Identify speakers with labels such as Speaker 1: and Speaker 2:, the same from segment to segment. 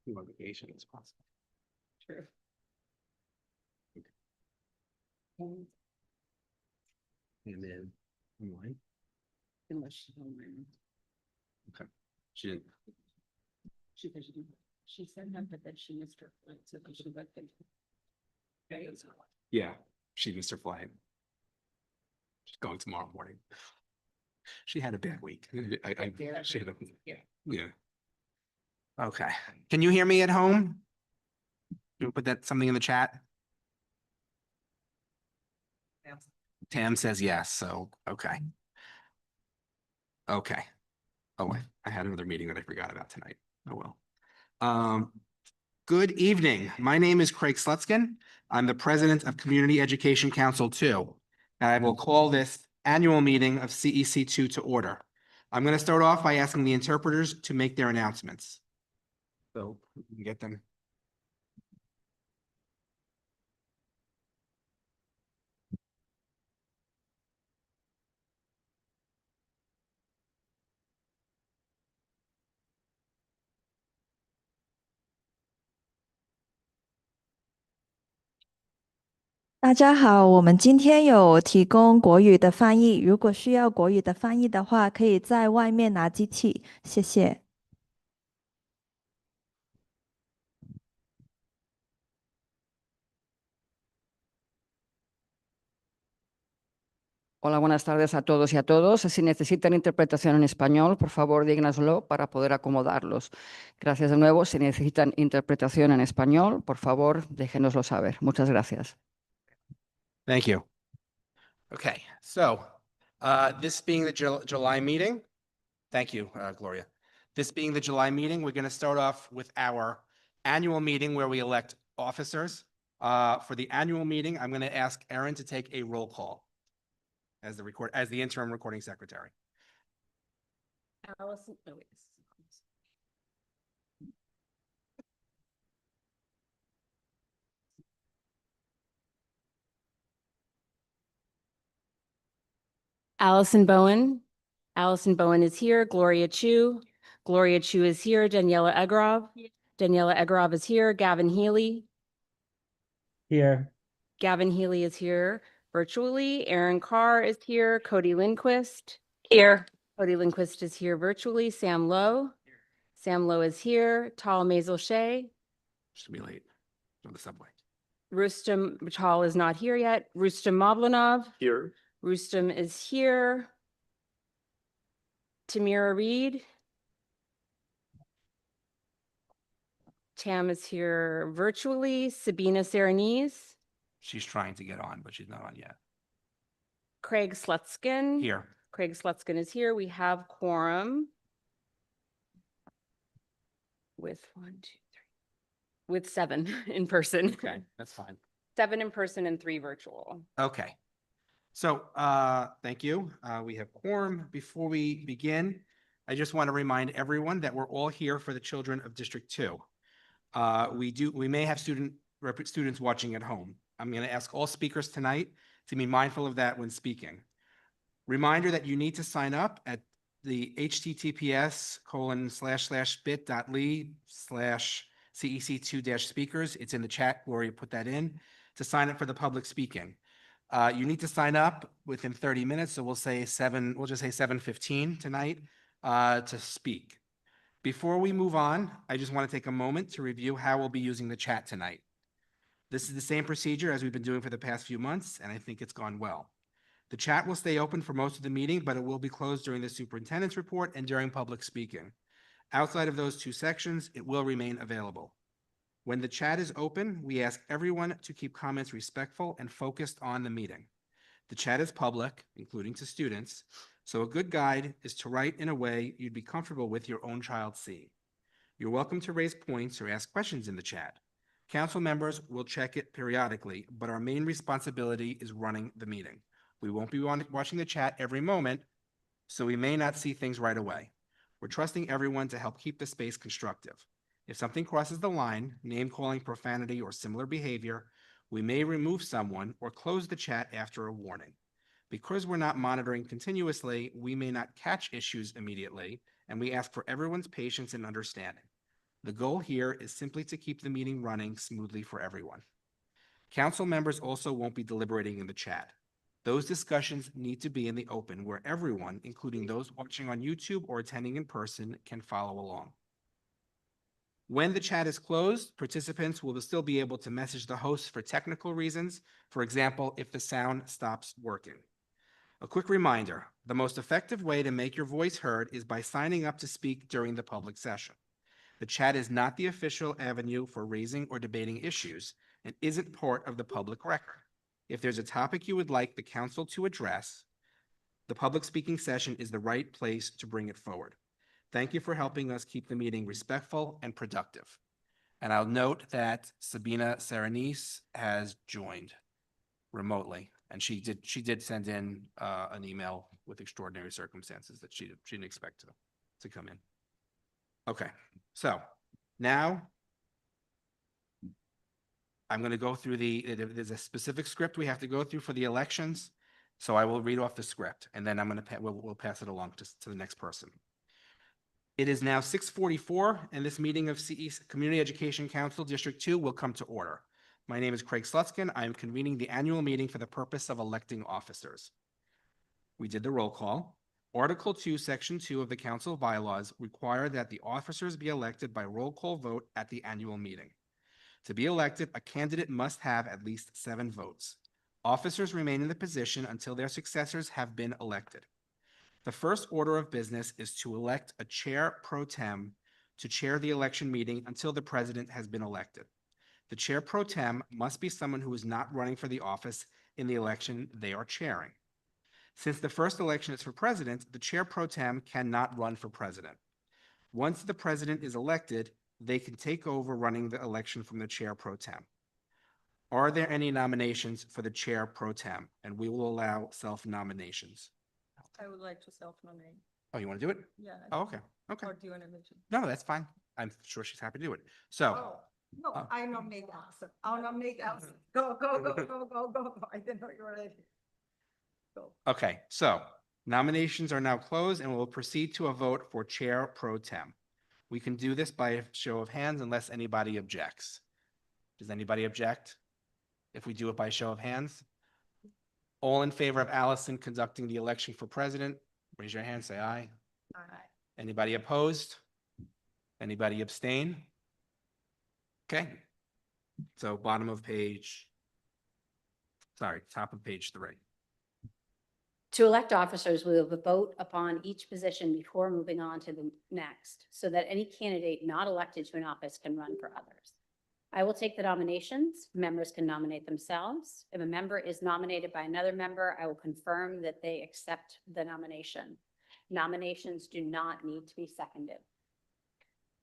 Speaker 1: more vacation as possible.
Speaker 2: True.
Speaker 1: And then, online.
Speaker 2: Unless she's online.
Speaker 1: Okay. She didn't.
Speaker 2: She said that, but then she missed her flight, so she went.
Speaker 1: Yeah, she missed her flight. She's going tomorrow morning. She had a bad week. She had a, yeah. Okay. Can you hear me at home? You put that something in the chat? Tam says yes, so, okay. Okay. Oh, I had another meeting that I forgot about tonight. Oh, well. Good evening. My name is Craig Slutskin. I'm the president of Community Education Council 2. And I will call this annual meeting of CEC2 to order. I'm going to start off by asking the interpreters to make their announcements. So we can get them.
Speaker 3: 大家好，我们今天有提供国语的翻译，如果需要国语的翻译的话，可以在外面拿机器，谢谢。
Speaker 2: Hola, buenas tardes a todos y a todas. Si necesitan interpretación en español, por favor, díganoslo para poder acomodarlos. Gracias de nuevo. Si necesitan interpretación en español, por favor, déjenoslo saber. Muchas gracias.
Speaker 1: Thank you. Okay, so this being the July meeting, thank you, Gloria. This being the July meeting, we're going to start off with our annual meeting where we elect officers. For the annual meeting, I'm going to ask Erin to take a roll call as the interim recording secretary.
Speaker 2: Allison, oh, wait. Allison Bowen. Allison Bowen is here. Gloria Chu. Gloria Chu is here. Daniela Egrov. Daniela Egrov is here. Gavin Healy.
Speaker 4: Here.
Speaker 2: Gavin Healy is here virtually. Aaron Carr is here. Cody Lindquist. Here. Cody Lindquist is here virtually. Sam Lowe. Sam Lowe is here. Tal Maisel Shea.
Speaker 1: Should be late on the subway.
Speaker 2: Rustam Tal is not here yet. Rustam Moblanov.
Speaker 1: Here.
Speaker 2: Rustam is here. Tamira Reed. Tam is here virtually. Sabina Serenese.
Speaker 1: She's trying to get on, but she's not on yet.
Speaker 2: Craig Slutskin.
Speaker 1: Here.
Speaker 2: Craig Slutskin is here. We have quorum. With 7 in person.
Speaker 1: Okay, that's fine.
Speaker 2: 7 in person and 3 virtual.
Speaker 1: Okay. So, thank you. We have quorum. Before we begin, I just want to remind everyone that we're all here for the children of District 2. We may have students watching at home. I'm going to ask all speakers tonight to be mindful of that when speaking. Reminder that you need to sign up at the https://bit.ly/CEC2-speakers. It's in the chat. Gloria put that in to sign up for the public speaking. You need to sign up within 30 minutes. So we'll just say 7:15 tonight to speak. Before we move on, I just want to take a moment to review how we'll be using the chat tonight. This is the same procedure as we've been doing for the past few months, and I think it's gone well. The chat will stay open for most of the meeting, but it will be closed during the superintendent's report and during public speaking. Outside of those 2 sections, it will remain available. When the chat is open, we ask everyone to keep comments respectful and focused on the meeting. The chat is public, including to students, so a good guide is to write in a way you'd be comfortable with your own child seeing. You're welcome to raise points or ask questions in the chat. Council members will check it periodically, but our main responsibility is running the meeting. We won't be watching the chat every moment, so we may not see things right away. We're trusting everyone to help keep the space constructive. If something crosses the line, name-calling, profanity, or similar behavior, we may remove someone or close the chat after a warning. Because we're not monitoring continuously, we may not catch issues immediately, and we ask for everyone's patience and understanding. The goal here is simply to keep the meeting running smoothly for everyone. Council members also won't be deliberating in the chat. Those discussions need to be in the open where everyone, including those watching on YouTube or attending in person, can follow along. When the chat is closed, participants will still be able to message the host for technical reasons, for example, if the sound stops working. A quick reminder, the most effective way to make your voice heard is by signing up to speak during the public session. The chat is not the official avenue for raising or debating issues and isn't part of the public record. If there's a topic you would like the council to address, the public speaking session is the right place to bring it forward. Thank you for helping us keep the meeting respectful and productive. And I'll note that Sabina Serenise has joined remotely, and she did send in an email with extraordinary circumstances that she didn't expect to come in. Okay, so now I'm going to go through there's a specific script we have to go through for the elections. So I will read off the script and then we'll pass it along to the next person. It is now 6:44 and this meeting of Community Education Council District 2 will come to order. My name is Craig Slutskin. I am convening the annual meeting for the purpose of electing officers. We did the roll call. Article 2, Section 2 of the Council bylaws require that the officers be elected by roll call vote at the annual meeting. To be elected, a candidate must have at least 7 votes. Officers remain in the position until their successors have been elected. The first order of business is to elect a chair pro tem to chair the election meeting until the president has been elected. The chair pro tem must be someone who is not running for the office in the election they are chairing. Since the first election is for president, the chair pro tem cannot run for president. Once the president is elected, they can take over running the election from the chair pro tem. Are there any nominations for the chair pro tem? And we will allow self-nominations.
Speaker 5: I would like to self-nominate.
Speaker 1: Oh, you want to do it?
Speaker 5: Yeah.
Speaker 1: Oh, okay, okay.
Speaker 5: Or do you want to mention?
Speaker 1: No, that's fine. I'm sure she's happy to do it. So,
Speaker 5: Oh, no,
Speaker 1: Oh.
Speaker 5: I nominate Allison. I'll nominate Allison. Go, go, go, go, go, go. I didn't know you were ready. Go.
Speaker 1: okay, so nominations are now closed and we'll proceed to a vote for chair pro tem. We can do this by a show of hands unless anybody objects. Does anybody object if we do it by show of hands? All in favor of Allison conducting the election for president, raise your hand, say aye.
Speaker 5: Aye.
Speaker 1: Anybody opposed? Anybody abstain? Okay. So top of page 3.
Speaker 6: To elect officers, we will vote upon each position before moving on to the next, so that any candidate not elected to an office can run for others. I will take the nominations. Members can nominate themselves. If a member is nominated by another member, I will confirm that they accept the nomination. Nominations do not need to be seconded.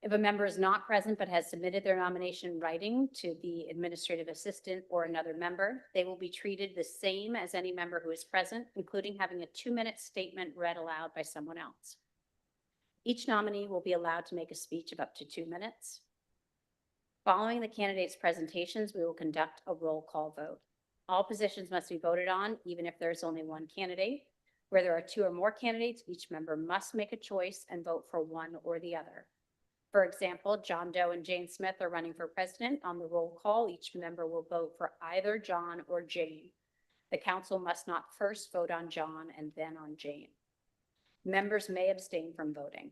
Speaker 6: If a member is not present but has submitted their nomination in writing to the administrative assistant or another member, they will be treated the same as any member who is present, including having a 2-minute statement read aloud by someone else. Each nominee will be allowed to make a speech of up to 2 minutes. Following the candidates' presentations, we will conduct a roll call vote. All positions must be voted on, even if there is only one candidate. Where there are 2 or more candidates, each member must make a choice and vote for one or the other. For example, John Doe and Jane Smith are running for president. On the roll call, each member will vote for either John or Jane. The council must not first vote on John and then on Jane. Members may abstain from voting.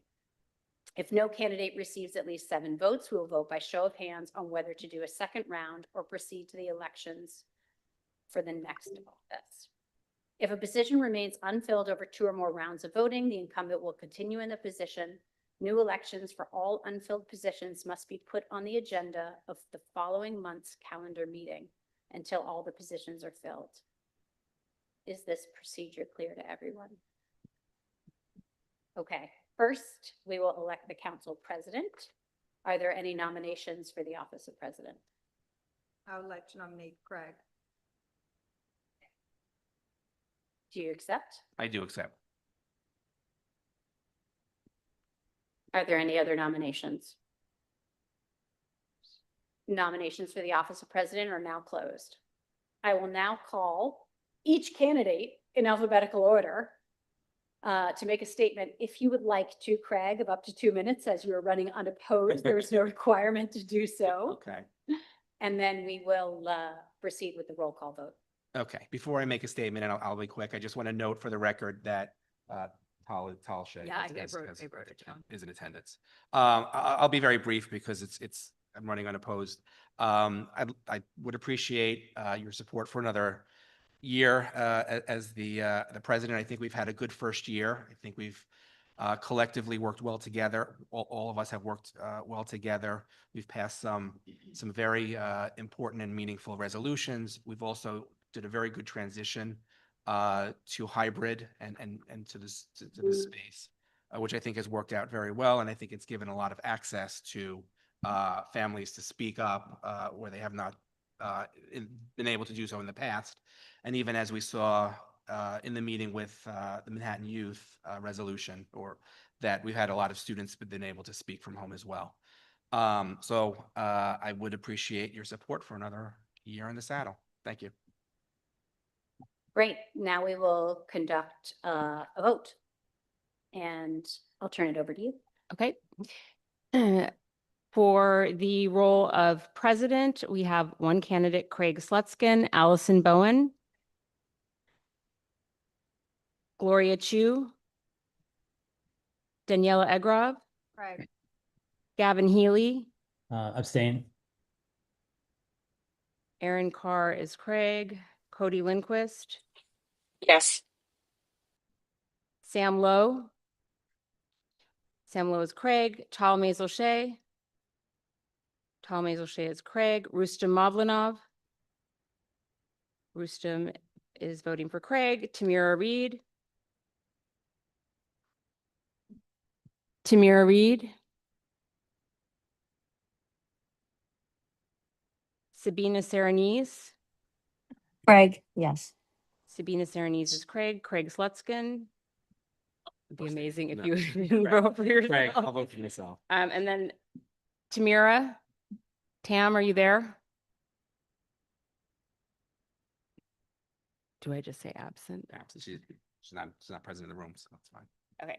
Speaker 6: If no candidate receives at least 7 votes, we will vote by show of hands on whether to do a second round or proceed to the elections for the next office. If a position remains unfilled over 2 or more rounds of voting, the incumbent will continue in the position. New elections for all unfilled positions must be put on the agenda of the following month's calendar meeting until all the positions are filled. Is this procedure clear to everyone? Okay, first, we will elect the council president. Are there any nominations for the office of president?
Speaker 5: I would like to nominate Craig.
Speaker 6: Do you accept?
Speaker 1: I do accept.
Speaker 6: Are there any other nominations? Nominations for the office of president are now closed. I will now call each candidate in alphabetical order. to make a statement, if you would like to, Craig, of up to 2 minutes as you are running unopposed. There is no requirement to do so.
Speaker 1: Okay.
Speaker 6: And then we will proceed with the roll call vote.
Speaker 1: Okay, before I make a statement, and I'll be quick, I just want to note for the record that Tal Shay
Speaker 2: Yeah, I
Speaker 1: is-
Speaker 2: wrote-
Speaker 1: is-
Speaker 2: I wrote it down.
Speaker 1: is in attendance. I'll be very brief because I'm running unopposed. I would appreciate your support for another year as the president. I think we've had a good first year. I think we've collectively worked well together. All of us have worked well together. We've passed some very important and meaningful resolutions. We've also did a very good transition to hybrid and to this space, which I think has worked out very well. And I think it's given a lot of access to families to speak up where they have not been able to do so in the past. And even as we saw in the meeting with the Manhattan Youth resolution, or that we've had a lot of students been able to speak from home as well. So I would appreciate your support for another year in the saddle. Thank you.
Speaker 6: Great. Now we will conduct a vote. And I'll turn it over to you.
Speaker 2: Okay. For the role of president, we have one candidate, Craig Slutskin, Allison Bowen, Gloria Chu, Daniela Egrov,
Speaker 5: Craig.
Speaker 2: Gavin Healy,
Speaker 4: Abstain.
Speaker 2: Aaron Carr is Craig, Cody Lindquist,
Speaker 7: Yes.
Speaker 2: Sam Lowe. Sam Lowe is Craig, Tal Mazel-Shea. Tal Mazel-Shea is Craig, Rustam Mavlanov. Rustam is voting for Craig, Tamira Reed. Tamira Reed. Sabina Serenese.
Speaker 7: Craig, yes.
Speaker 2: Sabina Serenese is Craig, Craig Slutskin. It'd be amazing if
Speaker 1: No.
Speaker 2: you didn't
Speaker 1: Craig.
Speaker 2: vote for
Speaker 1: Craig, I'll
Speaker 2: yourself.
Speaker 1: vote for myself.
Speaker 2: And then Tamira, Tam, are you there? Do I just say absent?
Speaker 1: She's not present in the room, so that's fine.
Speaker 2: Okay,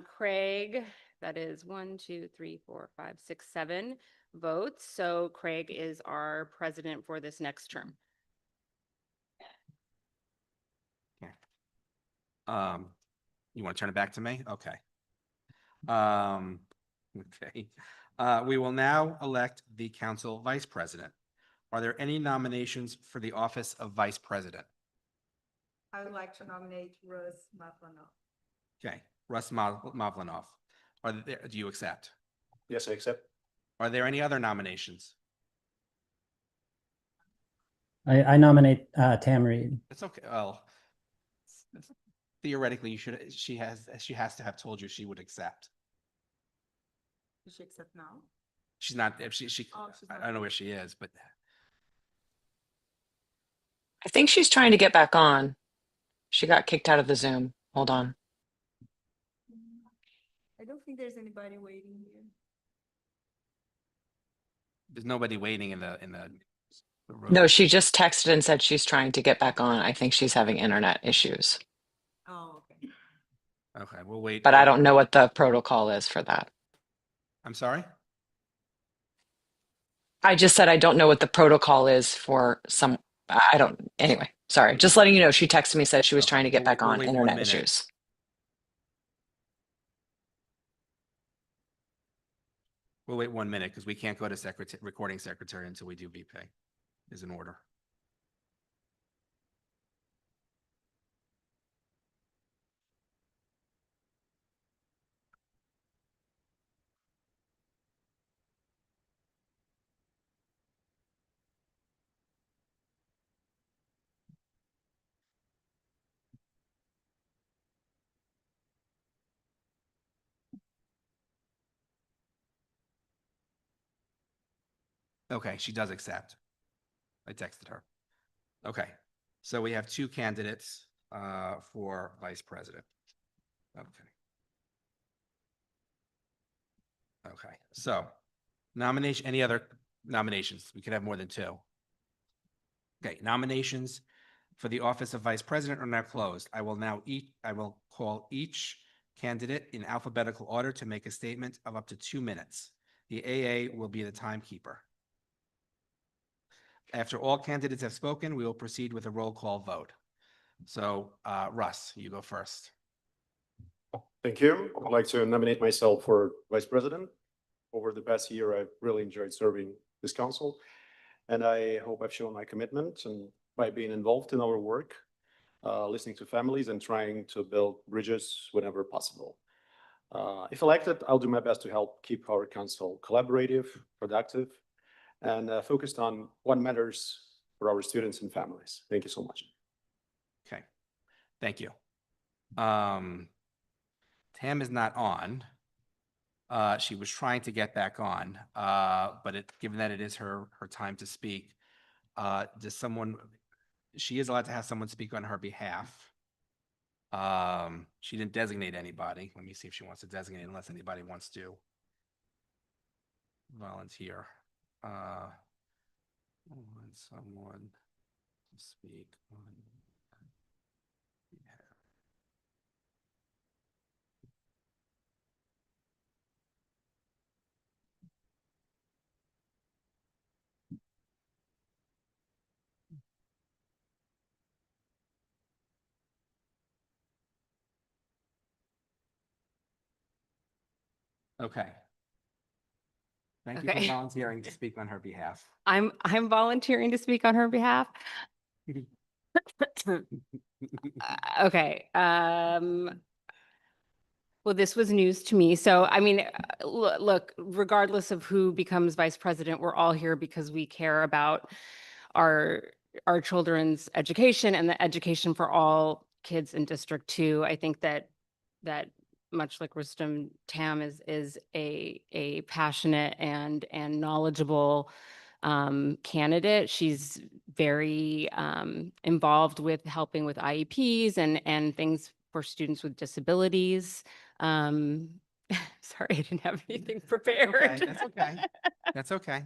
Speaker 2: Craig, that is 1, 2, 3, 4, 5, 6, 7 votes. So Craig is our president for this next term.
Speaker 1: You want to turn it back to me? Okay. Okay. We will now elect the council vice president. Are there any nominations for the office of vice president?
Speaker 5: I would like to nominate Russ Mavlanov.
Speaker 1: Okay, Russ Mavlanov. Do you accept?
Speaker 8: Yes, I accept.
Speaker 1: Are there any other nominations?
Speaker 4: I nominate Tam Reed.
Speaker 1: It's okay. Well, theoretically, she has to have told you she would accept.
Speaker 5: Does she accept now?
Speaker 1: She's not, if
Speaker 5: Oh, she's
Speaker 1: I
Speaker 5: not.
Speaker 1: don't know where she is, but
Speaker 7: I think she's trying to get back on. She got kicked out of the Zoom. Hold on.
Speaker 5: I don't think there's anybody waiting here.
Speaker 1: there's nobody waiting in the room.
Speaker 7: No, she just texted and said she's trying to get back on. I think she's having internet issues,
Speaker 5: Oh, okay.
Speaker 1: Okay, we'll wait.
Speaker 7: but I don't know what the protocol is for that.
Speaker 1: I'm sorry?
Speaker 7: I just said I don't know what the protocol is for some, I don't, anyway, sorry. Just letting you know, she texted me, said she was
Speaker 1: Okay,
Speaker 7: trying to get back
Speaker 1: we'll
Speaker 7: on,
Speaker 1: wait 1
Speaker 7: internet
Speaker 1: minute.
Speaker 7: issues.
Speaker 1: We'll wait 1 minute because we can't go to recording secretary until we do VP is in order. Okay, she does accept. I texted her. Okay, so we have 2 candidates for vice president. Okay. Okay, so nomination, any other nominations? We could have more than 2. Okay, nominations for the office of Vice President are now closed. I will call each candidate in alphabetical order to make a statement of up to 2 minutes. The AA will be the timekeeper. After all candidates have spoken, we will proceed with a roll call vote. So, Russ, you go first.
Speaker 8: Thank you. I'd like to nominate myself for Vice President. Over the past year, I've really enjoyed serving this council, and I hope I've shown my commitment and by being involved in our work, listening to families and trying to build bridges whenever possible. If elected, I'll do my best to help keep our council collaborative, productive, and focused on what matters for our students and families. Thank you so much.
Speaker 1: Okay, thank you. Tam is not on. She was trying to get back on, but given that it is her time to speak, she is allowed to have someone speak on her behalf. She didn't designate anybody. Let me see if she wants to designate, unless anybody wants to volunteer. Want someone to speak on behalf. Okay. Thank you for
Speaker 2: Okay.
Speaker 1: volunteering to speak on her behalf.
Speaker 2: I'm volunteering to speak on her behalf. Okay. Well, this was news to me. So, I mean, look, regardless of who becomes vice president, we're all here because we care about our children's education and the education for all kids in District 2. I think that much like Rustam, Tam is a passionate and knowledgeable candidate. She's very involved with helping with IEPs and things for students with disabilities. Sorry, I didn't have anything prepared.
Speaker 1: Okay, that's okay. That's okay.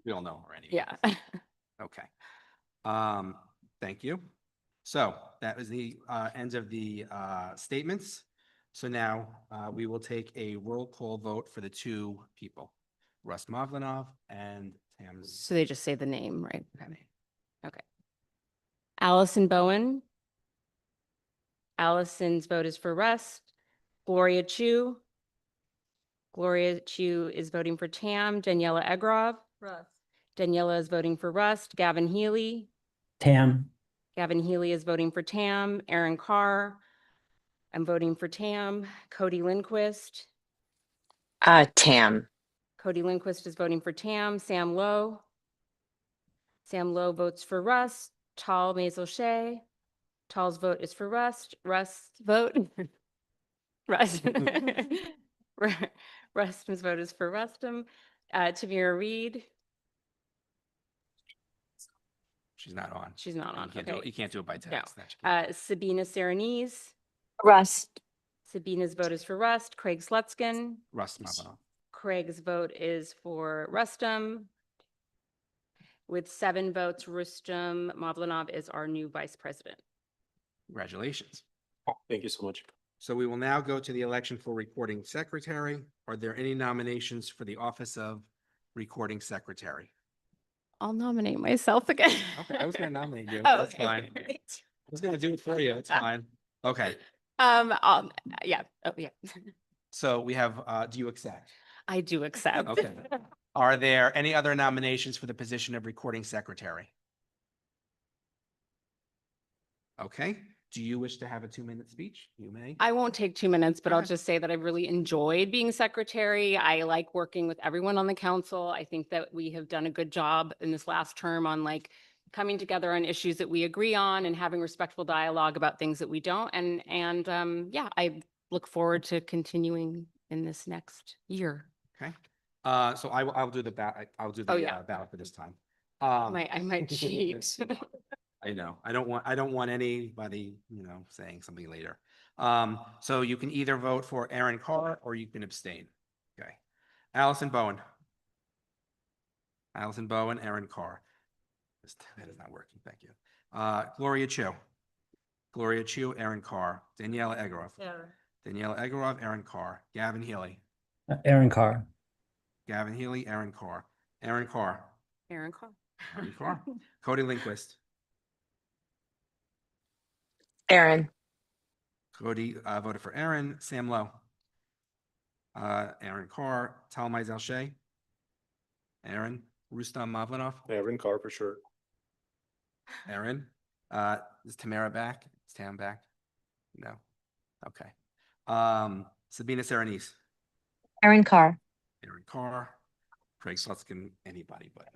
Speaker 1: We all know her anyway.
Speaker 2: Yeah.
Speaker 1: Okay. Thank you. So that was the end of the statements. So now we will take a roll call vote for the two people, Russ Mavlanov and Tam.
Speaker 2: So they just say the name, right? Okay. Allison Bowen. Allison's vote is for Russ. Gloria Chu. Gloria Chu is voting for Tam. Daniela Egrov.
Speaker 5: Russ.
Speaker 2: Daniela is voting for Rust. Gavin Healy.
Speaker 4: Tam.
Speaker 2: Gavin Healy is voting for Tam. Aaron Carr. I'm voting for Tam. Cody Lindquist.
Speaker 7: Tam.
Speaker 2: Cody Lindquist is voting for Tam. Sam Lowe. Sam Lowe votes for Rust. Tal Maisel-Shea. Tal's vote is for Rust. Rust's vote. Rust. Rustam's vote is for Rustam. Tamira Reed.
Speaker 1: She's not on.
Speaker 2: She's not on. Okay.
Speaker 1: You can't do it by
Speaker 2: No.
Speaker 1: text. That's-
Speaker 2: Sabina Serenese.
Speaker 7: Rust.
Speaker 2: Sabina's vote is for Rust. Craig Slutskin.
Speaker 1: Russ Mavlanov.
Speaker 2: Craig's vote is for Rustam. With 7 votes, Rustam Mavlanov is our new vice president.
Speaker 1: Congratulations.
Speaker 8: Thank you so much.
Speaker 1: So we will now go to the election for recording secretary. Are there any nominations for the office of recording secretary?
Speaker 2: I'll nominate myself again.
Speaker 1: Okay, I was going to nominate you.
Speaker 2: Oh,
Speaker 1: That's
Speaker 2: okay,
Speaker 1: fine.
Speaker 2: great.
Speaker 1: I was going to do it for you. It's fine. Okay,
Speaker 2: Yeah. Oh, yeah.
Speaker 1: so we have, do you accept?
Speaker 2: I do accept.
Speaker 1: Okay. Are there any other nominations for the position of recording secretary? Okay, do you wish to have a 2-minute speech? You may.
Speaker 2: I won't take 2 minutes, but I'll
Speaker 1: Okay.
Speaker 2: just say that I really enjoyed being secretary. I like working with everyone on the council. I think that we have done a good job in this last term on like coming together on issues that we agree on and having respectful dialogue about things that we don't. And yeah, I look forward to continuing in this next year.
Speaker 1: Okay, so I'll do the ballot. I'll do
Speaker 2: Oh,
Speaker 1: the
Speaker 2: yeah.
Speaker 1: ballot for this time.
Speaker 2: I might cheat.
Speaker 1: I know. I don't want anybody, saying something later. So you can either vote for Aaron Carr or you can abstain. Okay. Allison Bowen. Allison Bowen, Aaron Carr. That is not working. Thank you. Gloria Chu. Gloria Chu, Aaron Carr, Daniela Egorov.
Speaker 5: Aaron.
Speaker 1: Daniela Egorov, Aaron Carr, Gavin Healy.
Speaker 4: Aaron Carr.
Speaker 1: Gavin Healy, Aaron Carr, Aaron Carr,
Speaker 2: Aaron Carr.
Speaker 1: Aaron Carr, Cody Lindquist.
Speaker 7: Aaron.
Speaker 1: Cody voted for Aaron. Sam Lowe. Aaron Carr, Tal Mizell Shea. Aaron, Rustam Mavlanov.
Speaker 8: Aaron Carr for sure.
Speaker 1: Aaron. Is Tamara back? Is Tam back? No. Okay. Sabina Serenise.
Speaker 7: Aaron Carr.
Speaker 1: Aaron Carr. Craig Slutskin, anybody but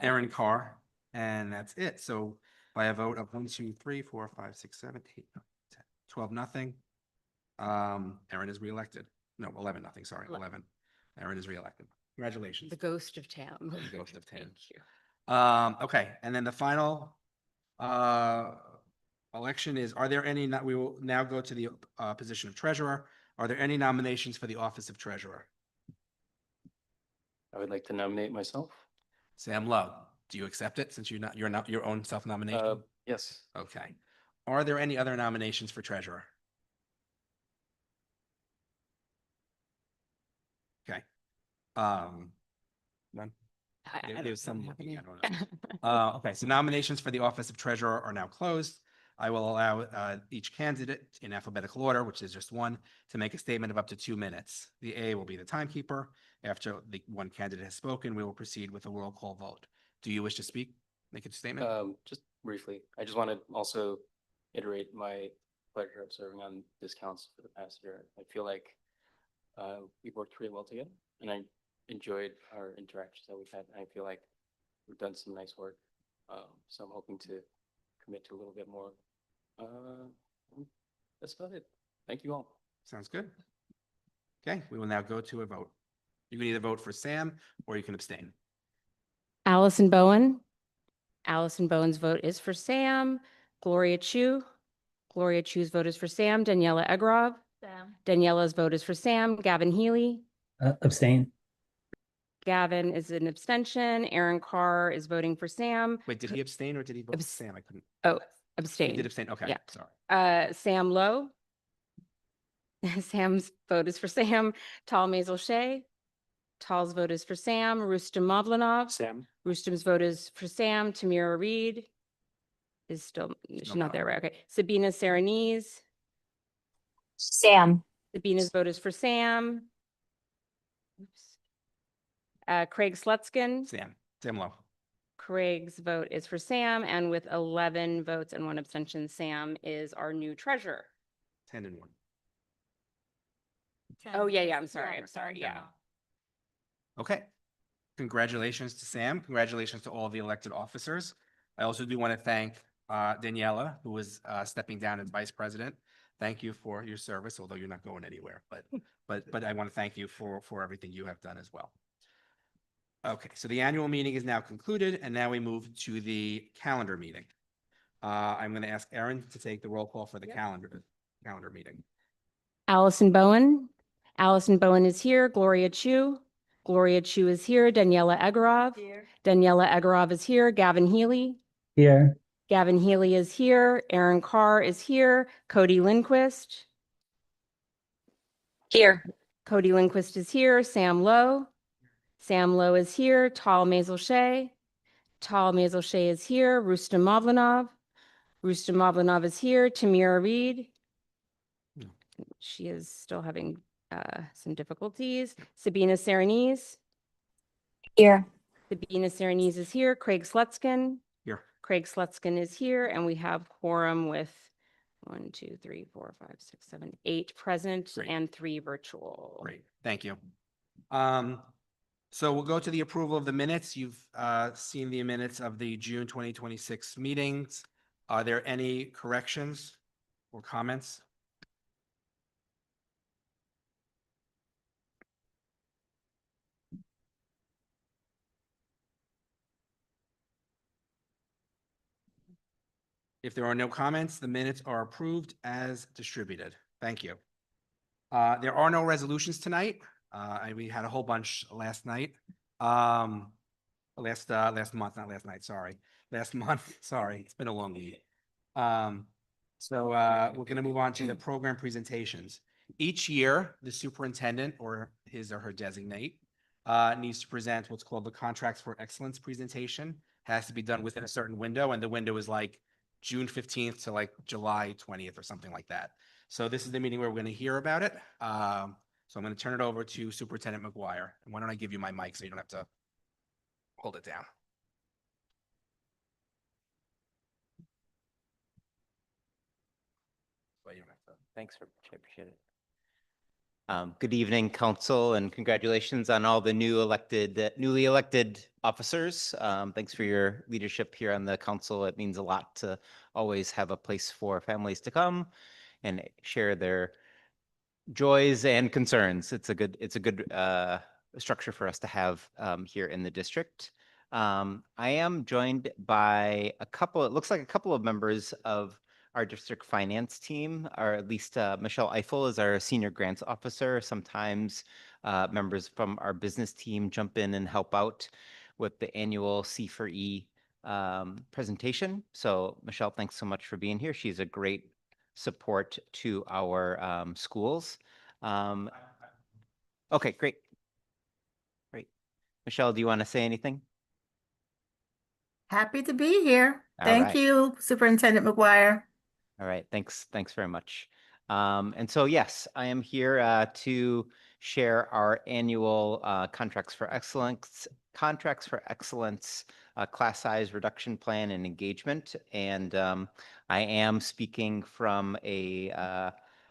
Speaker 1: Aaron Carr. And that's it. So by a vote of 1, 2, 3, 4, 5, 6, 7, 8, 9, 10, 12, nothing. Aaron is reelected. No, 11, nothing. Sorry, 11. Aaron is reelected. Congratulations.
Speaker 2: The ghost of Tam.
Speaker 1: The ghost of Tam.
Speaker 2: Thank you.
Speaker 1: Okay, and then the final election is, are there any, we will now go to the position of treasurer. Are there any nominations for the office of treasurer?
Speaker 9: I would like to nominate myself.
Speaker 1: Sam Lowe, do you accept it since you're not your own self-nomination?
Speaker 9: Yes.
Speaker 1: Okay. Are there any other nominations for treasurer? Okay. None? There's some looking, I don't know. Okay, so nominations for the office of treasurer are now closed. I will allow each candidate in alphabetical order, which is just one, to make a statement of up to 2 minutes. The A will be the timekeeper. After the one candidate has spoken, we will proceed with a roll call vote. Do you wish to speak? Make a statement?
Speaker 9: Just briefly, I just want to also iterate my pleasure of serving on this council for the past year. I feel like we've worked really well together, and I enjoyed our interactions that we've had. I feel like we've done some nice work. So I'm hoping to commit to a little bit more. That's about it. Thank you all.
Speaker 1: Sounds good. Okay, we will now go to a vote. You can either vote for Sam or you can abstain.
Speaker 2: Allison Bowen. Allison Bowen's vote is for Sam. Gloria Chu. Gloria Chu's vote is for Sam. Daniela Egorov.
Speaker 5: Sam.
Speaker 2: Daniela's vote is for Sam. Gavin Healy.
Speaker 4: Abstain.
Speaker 2: Gavin is an abstention. Aaron Carr is voting for Sam.
Speaker 1: Wait, did he abstain or did he vote for
Speaker 2: Abs-
Speaker 1: Sam? I couldn't.
Speaker 2: Oh,
Speaker 1: He
Speaker 2: abstain.
Speaker 1: did abstain. Okay,
Speaker 2: Yeah.
Speaker 1: sorry.
Speaker 2: Sam Lowe. Sam's vote is for Sam. Tal Maisel Shea. Tal's vote is for Sam. Rustam Mavlanov.
Speaker 8: Sam.
Speaker 2: Rustam's vote is for Sam. Tamira Reed is still, she's not there, right? Okay. Sabina Serenise.
Speaker 7: Sam.
Speaker 2: Sabina's vote is for Sam. Oops. Craig Slutskin.
Speaker 1: Sam Lowe.
Speaker 2: Craig's vote is for Sam, and with 11 votes and 1 abstention, Sam is our new treasurer.
Speaker 1: 10 and 1.
Speaker 2: Oh, yeah, I'm sorry, yeah.
Speaker 1: Okay. Congratulations to Sam. Congratulations to all the elected officers. I also do want to thank Daniela, who is stepping down as vice president. Thank you for your service, although you're not going anywhere, but I want to thank you for everything you have done as well. Okay, so the annual meeting is now concluded, and now we move to the calendar meeting. I'm going to ask Erin to take the roll call for the calendar meeting.
Speaker 2: Allison Bowen. Allison Bowen is here. Gloria Chu. Gloria Chu is here. Daniela Egorov.
Speaker 5: Here.
Speaker 2: Daniela Egorov is here. Gavin Healy.
Speaker 4: Here.
Speaker 2: Gavin Healy is here. Aaron Carr is here. Cody Lindquist.
Speaker 7: Here.
Speaker 2: Cody Lindquist is here. Sam Lowe. Sam Lowe is here. Tal Maisel Shea. Tal Maisel Shea is here. Rustam Mavlanov. Rustam Mavlanov is here. Tamira Reed.
Speaker 1: No.
Speaker 2: She is still having some difficulties. Sabina Serenise.
Speaker 7: Here.
Speaker 2: Sabina Serenise is here. Craig Slutskin.
Speaker 1: Here.
Speaker 2: Craig Slutskin is here, and we have quorum with 1, 2, 3, 4, 5, 6, 7, 8 present
Speaker 1: Great.
Speaker 2: and 3 virtual.
Speaker 1: Great, thank you. So we'll go to the approval of the minutes. You've seen the minutes of the June 2026 meetings. Are there any corrections or comments? If there are no comments, the minutes are approved as distributed. Thank you. There are no resolutions tonight. We had a whole bunch last night. Last month, not last night, sorry. last month. Sorry, it's been a long week. So we're going to move on to the program presentations. Each year, the superintendent or his or her designate needs to present what's called the Contracts for Excellence presentation. Has to be done within a certain window, and the window is like June 15th to like July 20th or something like that. So this is the meeting where we're going to hear about it. So I'm going to turn it over to Superintendent McGuire. And why don't I give you my mic so you don't have to hold it down. So you don't have to.
Speaker 10: Thanks very much. I appreciate it. Good evening, council, and congratulations on all the newly elected officers. Thanks for your leadership here on the council. It means a lot to always have a place for families to come and share their joys and concerns. It's a good structure for us to have here in the district. I am joined by it looks like a couple of members of our district finance team, or at least Michelle Eiffel is our senior grants officer. Sometimes members from our business team jump in and help out with the annual C4E presentation. So Michelle, thanks so much for being here. She's a great support to our schools. Okay, great. Great. Michelle, do you want to say anything?
Speaker 5: Happy to be here.
Speaker 10: All
Speaker 5: Thank
Speaker 10: right.
Speaker 5: you, Superintendent McGuire.
Speaker 10: All right, thanks very much. And so, yes, I am here to share our annual Contracts for Excellence class size reduction plan and engagement. And I am speaking from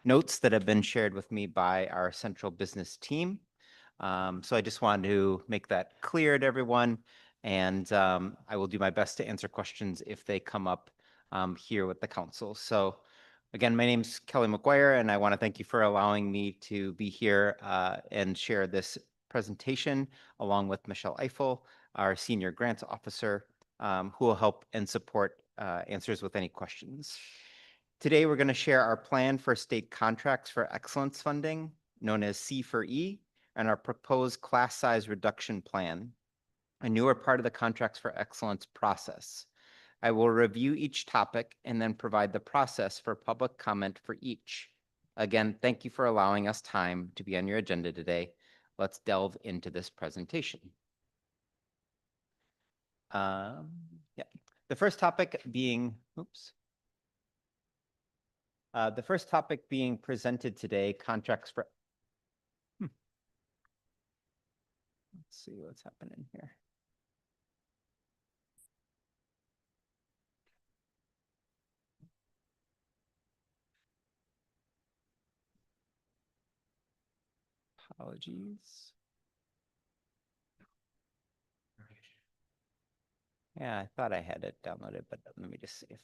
Speaker 10: notes that have been shared with me by our central business team. So I just wanted to make that clear to everyone. And I will do my best to answer questions if they come up here with the council. So again, my name's Kelly McGuire, and I want to thank you for allowing me to be here and share this presentation along with Michelle Eiffel, our senior grants officer, who will help and support answers with any questions. Today, we're going to share our plan for state contracts for excellence funding, known as C4E, and our proposed class size reduction plan, a newer part of the Contracts for Excellence process. I will review each topic and then provide the process for public comment for each. Again, thank you for allowing us time to be on your agenda today. Let's delve into this presentation. The first topic being, presented today, contracts for, let's see what's happening here. Apologies. Yeah, I thought I had it downloaded, but let me just see if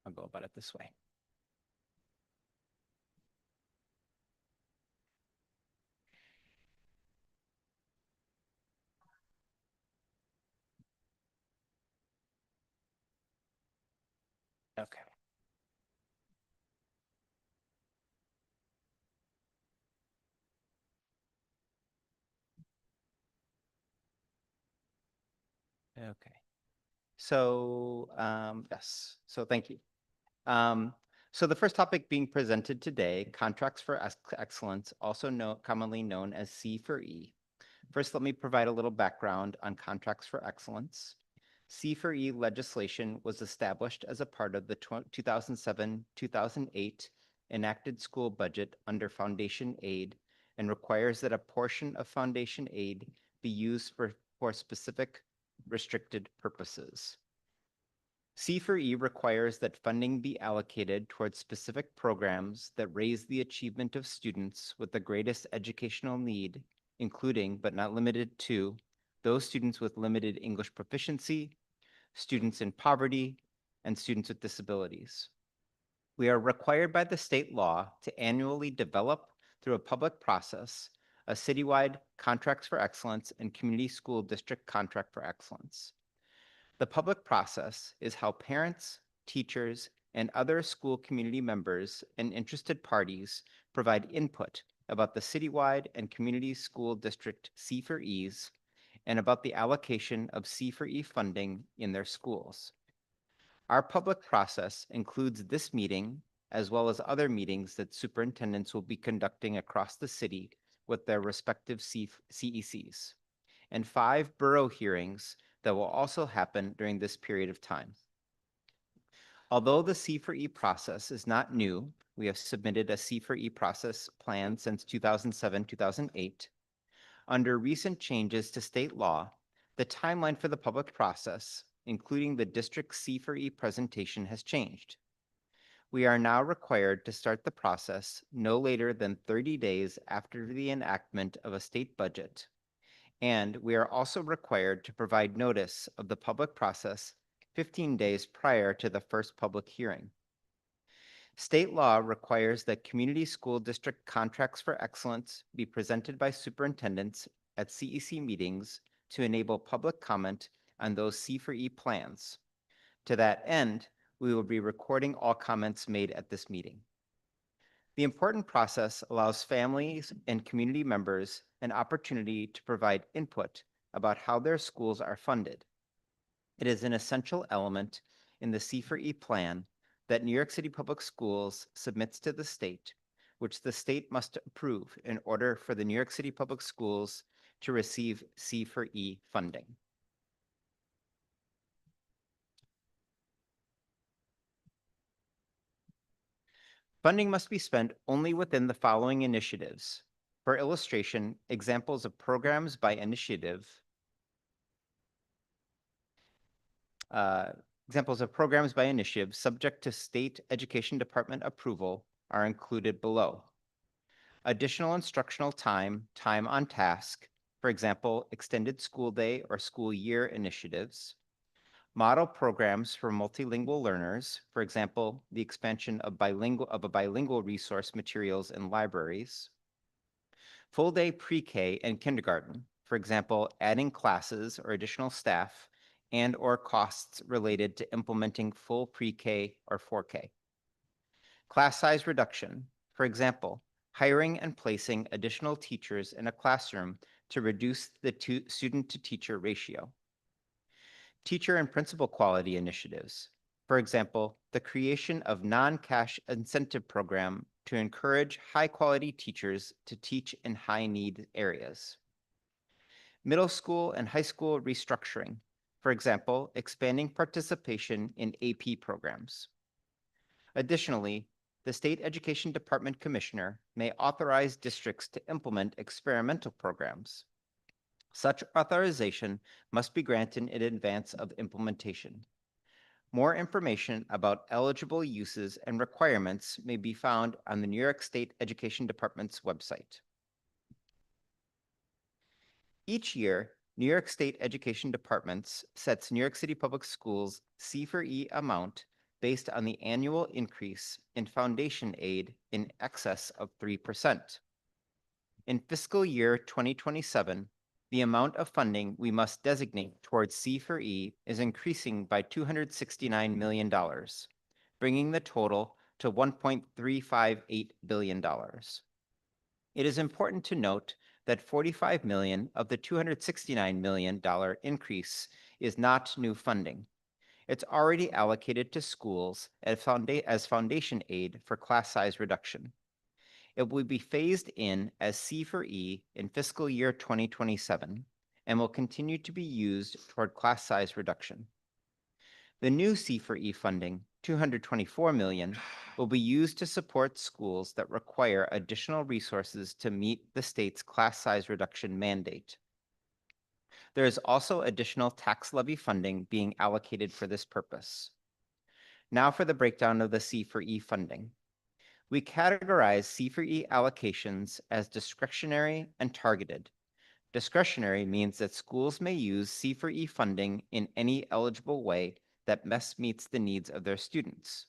Speaker 10: I'll go about it this way. Okay. Okay. So, yes, so thank you. So the first topic being presented today, contracts for excellence, also commonly known as C4E. First, let me provide a little background on contracts for excellence. C4E legislation was established as a part of the 2007-2008 enacted school budget under foundation aid and requires that a portion of foundation aid be used for specific restricted purposes. C4E requires that funding be allocated towards specific programs that raise the achievement of students with the greatest educational need, including but not limited to those students with limited English proficiency, students in poverty, and students with disabilities. We are required by the state law to annually develop through a public process a citywide Contracts for Excellence and Community School District Contract for Excellence. The public process is how parents, teachers, and other school community members and interested parties provide input about the citywide and community school district C4Es and about the allocation of C4E funding in their schools. Our public process includes this meeting, as well as other meetings that superintendents will be conducting across the city with their respective CECs, and 5 borough hearings that will also happen during this period of time. Although the C4E process is not new, we have submitted a C4E process plan since 2007-2008. Under recent changes to state law, the timeline for the public process, including the district C4E presentation, has changed. We are now required to start the process no later than 30 days after the enactment of a state budget, and we are also required to provide notice of the public process 15 days prior to the first public hearing. State law requires that community school district contracts for excellence be presented by superintendents at CEC meetings to enable public comment on those C4E plans. To that end, we will be recording all comments made at this meeting. The important process allows families and community members an opportunity to provide input about how their schools are funded. It is an essential element in the C4E plan that New York City Public Schools submits to the state, which the state must approve in order for the New York City Public Schools to receive C4E funding. Funding must be spent only within the following initiatives. For illustration, examples of programs by initiative subject to state education department approval are included below. Additional instructional time, time on task, for example, extended school day or school year initiatives. Model programs for multilingual learners, for example, the expansion of a bilingual resource materials in libraries. Full day pre-K and kindergarten, for example, adding classes or additional staff and or costs related to implementing full pre-K or 4K. Class size reduction, for example, hiring and placing additional teachers in a classroom to reduce the student-to-teacher ratio. Teacher and principal quality initiatives, for example, the creation of non-cash incentive program to encourage high-quality teachers to teach in high-need areas. Middle school and high school restructuring, for example, expanding participation in AP programs. Additionally, the State Education Department Commissioner may authorize districts to implement experimental programs. Such authorization must be granted in advance of implementation. More information about eligible uses and requirements may be found on the New York State Education Department's website. Each year, New York State Education Departments sets New York City Public Schools C4E amount based on the annual increase in foundation aid in excess of 3%. In fiscal year 2027, the amount of funding we must designate towards C4E is increasing by $269 million, bringing the total to $1.358 billion. It is important to note that $45 million of the $269 million increase is not new funding. It's already allocated to schools as foundation aid for class size reduction. It will be phased in as C4E in fiscal year 2027 and will continue to be used toward class size reduction. The new C4E funding, $224 million, will be used to support schools that require additional resources to meet the state's class size reduction mandate. There is also additional tax levy funding being allocated for this purpose. Now for the breakdown of the C4E funding. We categorize C4E allocations as discretionary and targeted. Discretionary means that schools may use C4E funding in any eligible way that best meets the needs of their students.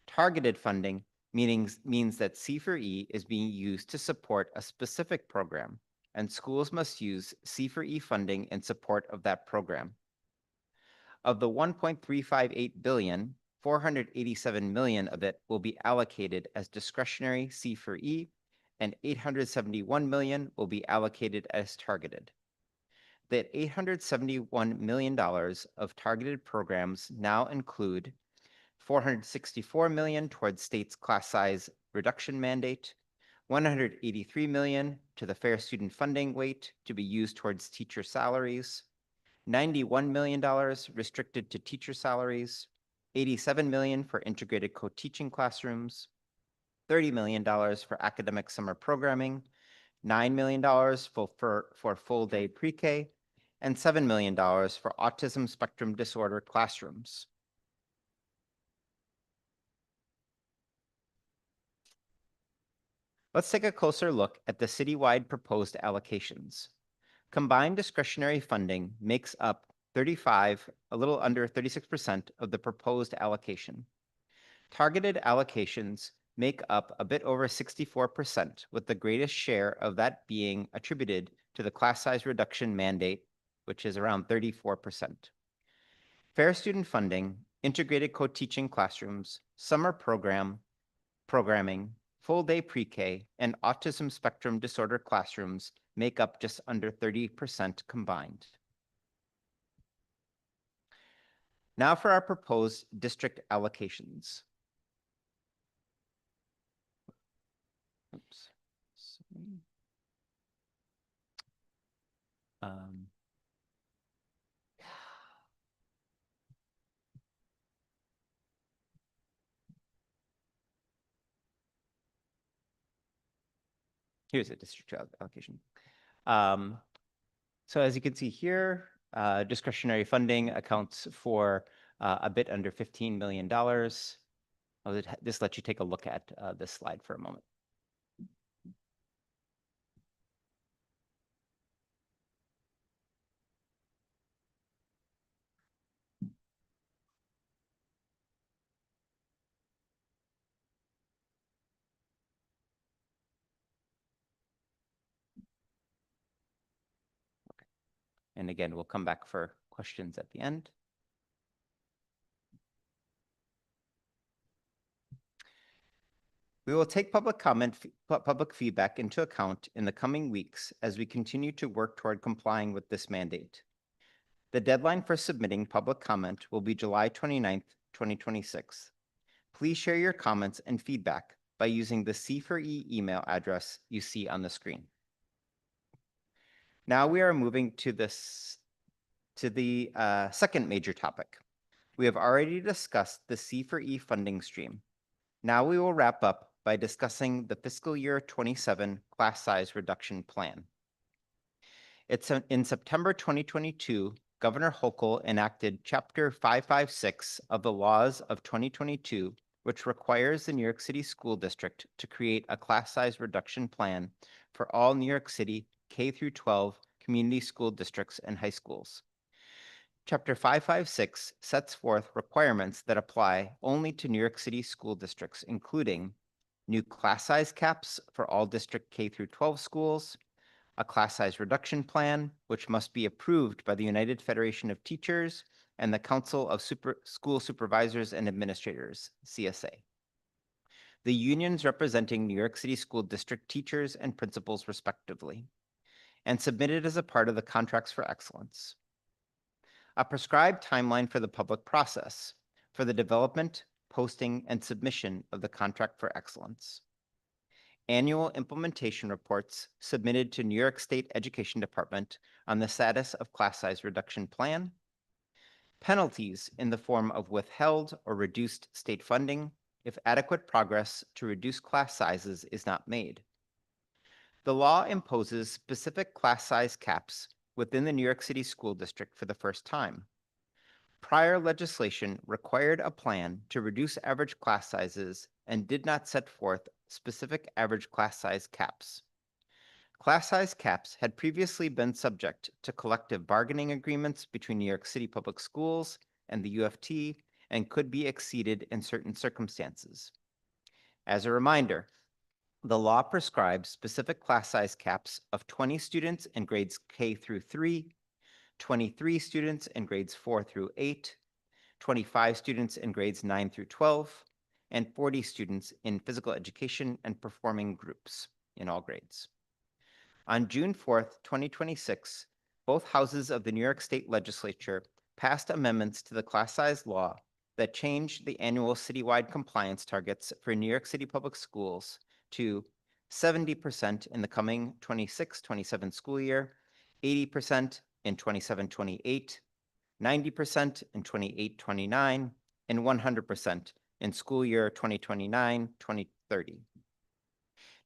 Speaker 10: Targeted funding means that C4E is being used to support a specific program, and schools must use C4E funding in support of that program. Of the $1.358 billion, $487 million of it will be allocated as discretionary C4E, and $871 million will be allocated as targeted. that $871 million of targeted programs now include $464 million towards state's class size reduction mandate, $183 million to the fair student funding weight to be used towards teacher salaries, $91 million restricted to teacher salaries, $87 million for integrated co-teaching classrooms, $30 million for academic summer programming, $9 million for full-day pre-K, and $7 million for autism spectrum disorder classrooms. Let's take a closer look at the citywide proposed allocations. Combined discretionary funding makes up a little under 36% of the proposed allocation. Targeted allocations make up a bit over 64%, with the greatest share of that being attributed to the class size reduction mandate, which is around 34%. Fair student funding, integrated co-teaching classrooms, summer programming, full-day pre-K, and autism spectrum disorder classrooms make up just under 30% combined. Now for our proposed district allocations. Oops. Here's a district allocation. So as you can see here, discretionary funding accounts for a bit under $15 million. I'll just let you take a look at this slide for a moment. And again, we'll come back for questions at the end. We will take public feedback into account in the coming weeks as we continue to work toward complying with this mandate. The deadline for submitting public comment will be July 29th, 2026. Please share your comments and feedback by using the C4E email address you see on the screen. Now we are moving to the second major topic. We have already discussed the C4E funding stream. Now we will wrap up by discussing the fiscal year 27 class size reduction plan. In September 2022, Governor Hochul enacted Chapter 556 of the laws of 2022, which requires the New York City School District to create a class size reduction plan for all New York City K-12 community school districts and high schools. Chapter 556 sets forth requirements that apply only to New York City school districts, including new class size caps for all district K-12 schools, a class size reduction plan, which must be approved by the United Federation of Teachers and the Council of School Supervisors and Administrators, CSA. The unions representing New York City school district teachers and principals respectively, and submitted as a part of the Contracts for Excellence. A prescribed timeline for the public process for the development, posting, and submission of the Contract for Excellence. Annual implementation reports submitted to New York State Education Department on the status of class size reduction plan. Penalties in the form of withheld or reduced state funding if adequate progress to reduce class sizes is not made. The law imposes specific class size caps within the New York City School District for the first time. Prior legislation required a plan to reduce average class sizes and did not set forth specific average class size caps. Class size caps had previously been subject to collective bargaining agreements between New York City Public Schools and the UFT and could be exceeded in certain circumstances. As a reminder, the law prescribes specific class size caps of 20 students in grades K through 3, 23 students in grades 4 through 8, 25 students in grades 9 through 12, and 40 students in physical education and performing groups in all grades. On June 4th, 2026, both houses of the New York State Legislature passed amendments to the class size law that changed the annual citywide compliance targets for New York City Public Schools to 70% in the coming 26-27 school year, 80% in 27-28, 90% in 28-29, and 100% in school year 2029-2030.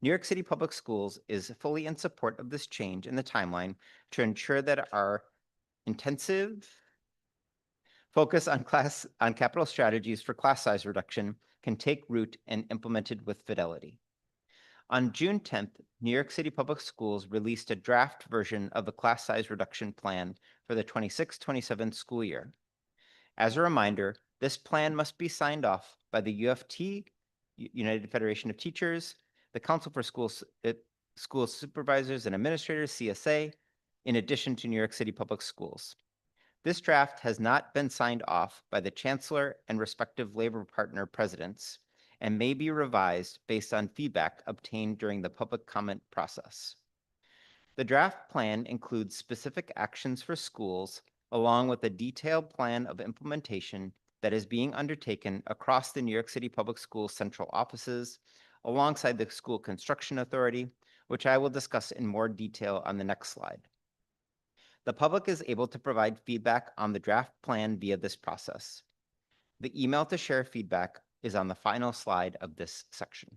Speaker 10: New York City Public Schools is fully in support of this change in the timeline to ensure that our intensive focus on capital strategies for class size reduction can take root and implemented with fidelity. On June 10th, New York City Public Schools released a draft version of the class size reduction plan for the 26-27 school year. As a reminder, this plan must be signed off by the UFT, United Federation of Teachers, the Council for School Supervisors and Administrators, CSA, in addition to New York City Public Schools. This draft has not been signed off by the Chancellor and respective labor partner presidents and may be revised based on feedback obtained during the public comment process. The draft plan includes specific actions for schools along with a detailed plan of implementation that is being undertaken across the New York City Public Schools central offices alongside the School Construction Authority, which I will discuss in more detail on the next slide. The public is able to provide feedback on the draft plan via this process. The email to share feedback is on the final slide of this section.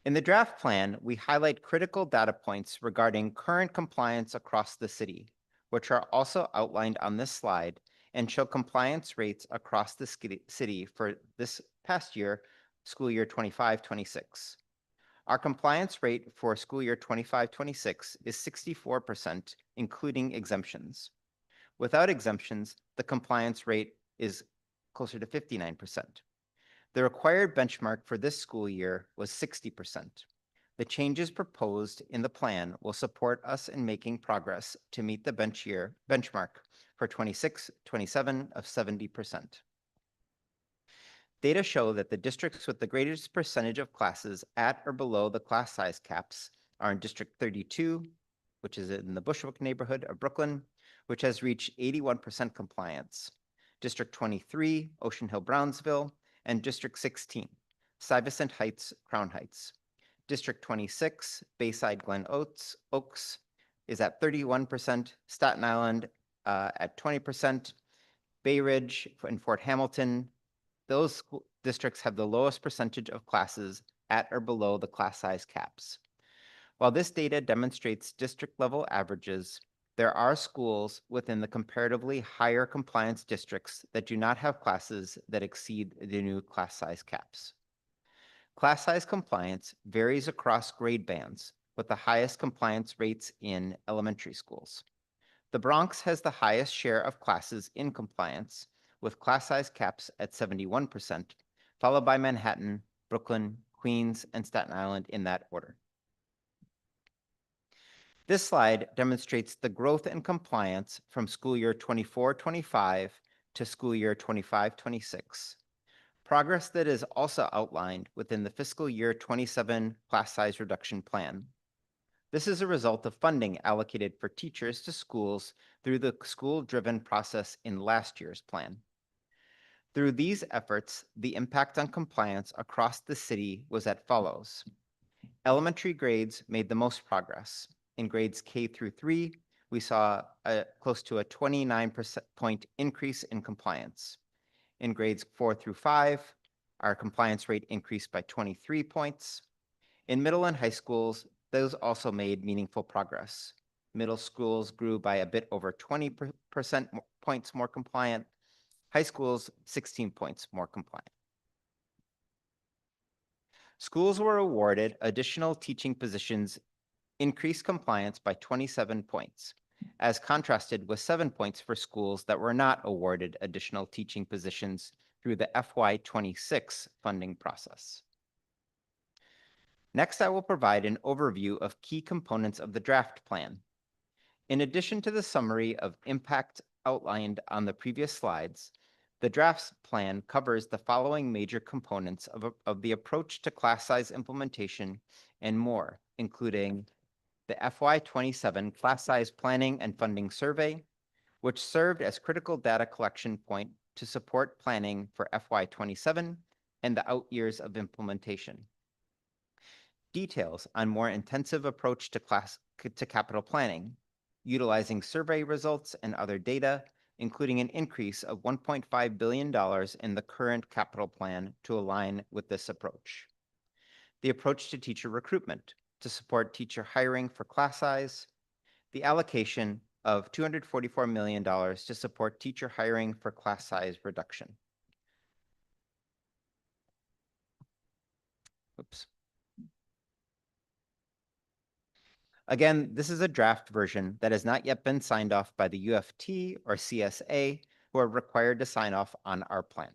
Speaker 10: In the draft plan, we highlight critical data points regarding current compliance across the city, which are also outlined on this slide and show compliance rates across the city for this past year, school year 25-26. Our compliance rate for school year 25-26 is 64%, including exemptions. Without exemptions, the compliance rate is closer to 59%. The required benchmark for this school year was 60%. The changes proposed in the plan will support us in making progress to meet the benchmark for 26-27 of 70%. Data show that the districts with the greatest percentage of classes at or below the class size caps are in District 32, which is in the Bushwick neighborhood of Brooklyn, which has reached 81% compliance, District 23, Ocean Hill, Brownsville, and District 16, Stuyvesant Heights, Crown Heights. District 26, Bayside, Glen Oaks is at 31%, Staten Island at 20%, Bay Ridge and Fort Hamilton. Those districts have the lowest percentage of classes at or below the class size caps. While this data demonstrates district level averages, there are schools within the comparatively higher compliance districts that do not have classes that exceed the new class size caps. Class size compliance varies across grade bands, with the highest compliance rates in elementary schools. The Bronx has the highest share of classes in compliance, with class size caps at 71%, followed by Manhattan, Brooklyn, Queens, and Staten Island in that order. This slide demonstrates the growth in compliance from school year 24-25 to school year 25-26. Progress that is also outlined within the fiscal year 27 class size reduction plan. This is a result of funding allocated for teachers to schools through the school-driven process in last year's plan. Through these efforts, the impact on compliance across the city was as follows. Elementary grades made the most progress. In grades K through 3, we saw close to a 29% point increase in compliance. In grades 4 through 5, our compliance rate increased by 23 points. In middle and high schools, those also made meaningful progress. Middle schools grew by a bit over 20% points more compliant. High schools, 16 points more compliant. Schools were awarded additional teaching positions, increased compliance by 27 points, as contrasted with 7 points for schools that were not awarded additional teaching positions through the FY26 funding process. Next, I will provide an overview of key components of the draft plan. In addition to the summary of impact outlined on the previous slides, the draft plan covers the following major components of the approach to class size implementation and more, including the FY27 class size planning and funding survey, which served as critical data collection point to support planning for FY27 and the out years of implementation. Details on more intensive approach to capital planning, utilizing survey results and other data, including an increase of $1.5 billion in the current capital plan to align with this approach. The approach to teacher recruitment to support teacher hiring for class size, the allocation of $244 million to support teacher hiring for class size reduction. Oops. Again, this is a draft version that has not yet been signed off by the UFT or CSA, who are required to sign off on our plan.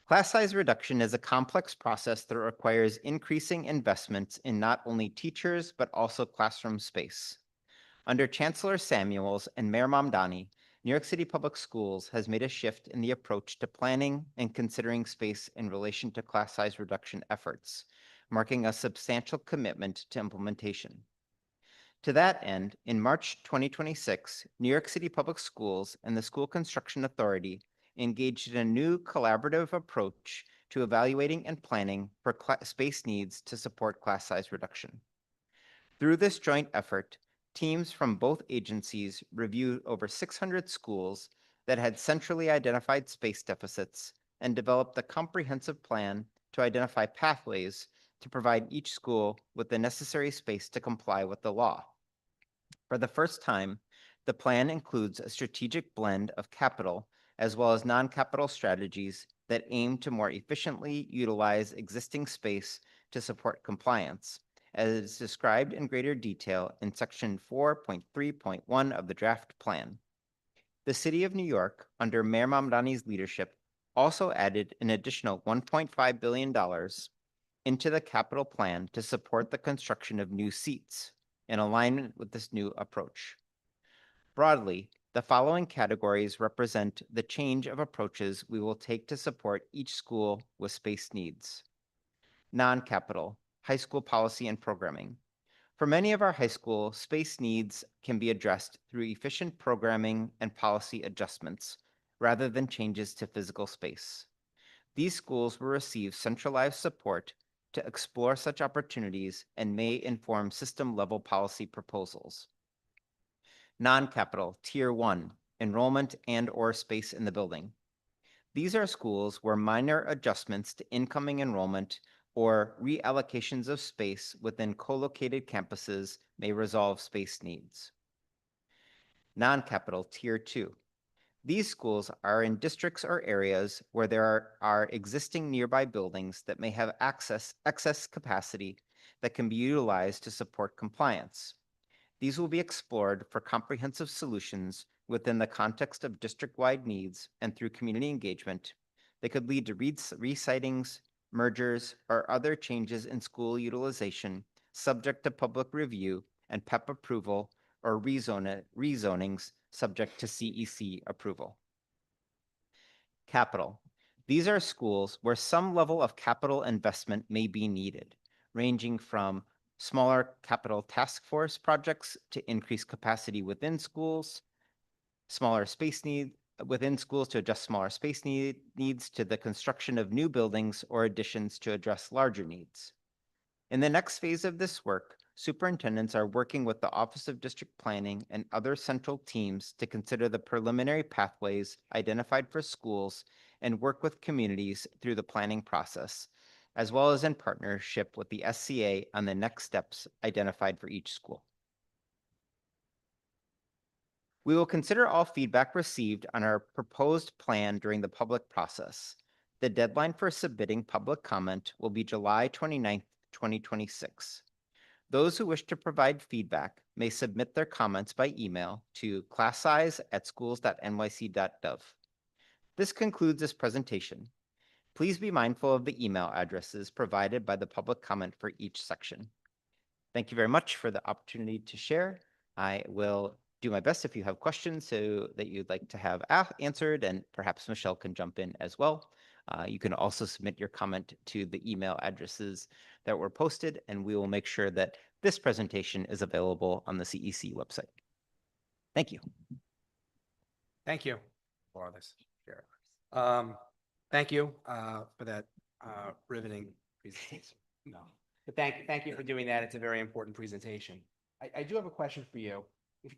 Speaker 10: Class size reduction is a complex process that requires increasing investments in not only teachers, but also classroom space. Under Chancellor Samuels and Mayor Mamdani, New York City Public Schools has made a shift in the approach to planning and considering space in relation to class size reduction efforts, marking a substantial commitment to implementation. To that end, in March 2026, New York City Public Schools and the School Construction Authority engaged in a new collaborative approach to evaluating and planning for space needs to support class size reduction. Through this joint effort, teams from both agencies reviewed over 600 schools that had centrally identified space deficits and developed a comprehensive plan to identify pathways to provide each school with the necessary space to comply with the law. For the first time, the plan includes a strategic blend of capital as well as non-capital strategies that aim to more efficiently utilize existing space to support compliance, as described in greater detail in Section 4.3.1 of the draft plan. The City of New York, under Mayor Mamdani's leadership, also added an additional $1.5 billion into the capital plan to support the construction of new seats in alignment with this new approach. Broadly, the following categories represent the change of approaches we will take to support each school with space needs. Non-capital, high school policy and programming. For many of our high school, space needs can be addressed through efficient programming and policy adjustments rather than changes to physical space. These schools will receive centralized support to explore such opportunities and may inform system-level policy proposals. Non-capital, Tier 1, enrollment and/or space in the building. These are schools where minor adjustments to incoming enrollment or reallocations of space within co-located campuses may resolve space needs. Non-capital, Tier 2. These schools are in districts or areas where there are existing nearby buildings that may have excess capacity that can be utilized to support compliance. These will be explored for comprehensive solutions within the context of district-wide needs and through community engagement. They could lead to resightings, mergers, or other changes in school utilization subject to public review and PEP approval or rezonings subject to CEC approval. Capital. These are schools where some level of capital investment may be needed, ranging from smaller capital task force projects to increase capacity within schools, smaller space need within schools to adjust smaller space needs to the construction of new buildings or additions to address larger needs. In the next phase of this work, superintendents are working with the Office of District Planning and other central teams to consider the preliminary pathways identified for schools and work with communities through the planning process, as well as in partnership with the SCA on the next steps identified for each school. We will consider all feedback received on our proposed plan during the public process. The deadline for submitting public comment will be July 29th, 2026. Those who wish to provide feedback may submit their comments by email to classsize@schools.nyc.gov. This concludes this presentation. Please be mindful of the email addresses provided by the public comment for each section. Thank you very much for the opportunity to share. I will do my best if you have questions that you'd like to have answered, and perhaps Michelle can jump in as well. You can also submit your comment to the email addresses that were posted, and we will make sure that this presentation is available on the CEC website. Thank you.
Speaker 1: Thank you for all this. Sure. Thank you for that riveting presentation. No, but thank you for doing that. It's a very important presentation. I do have a question for you.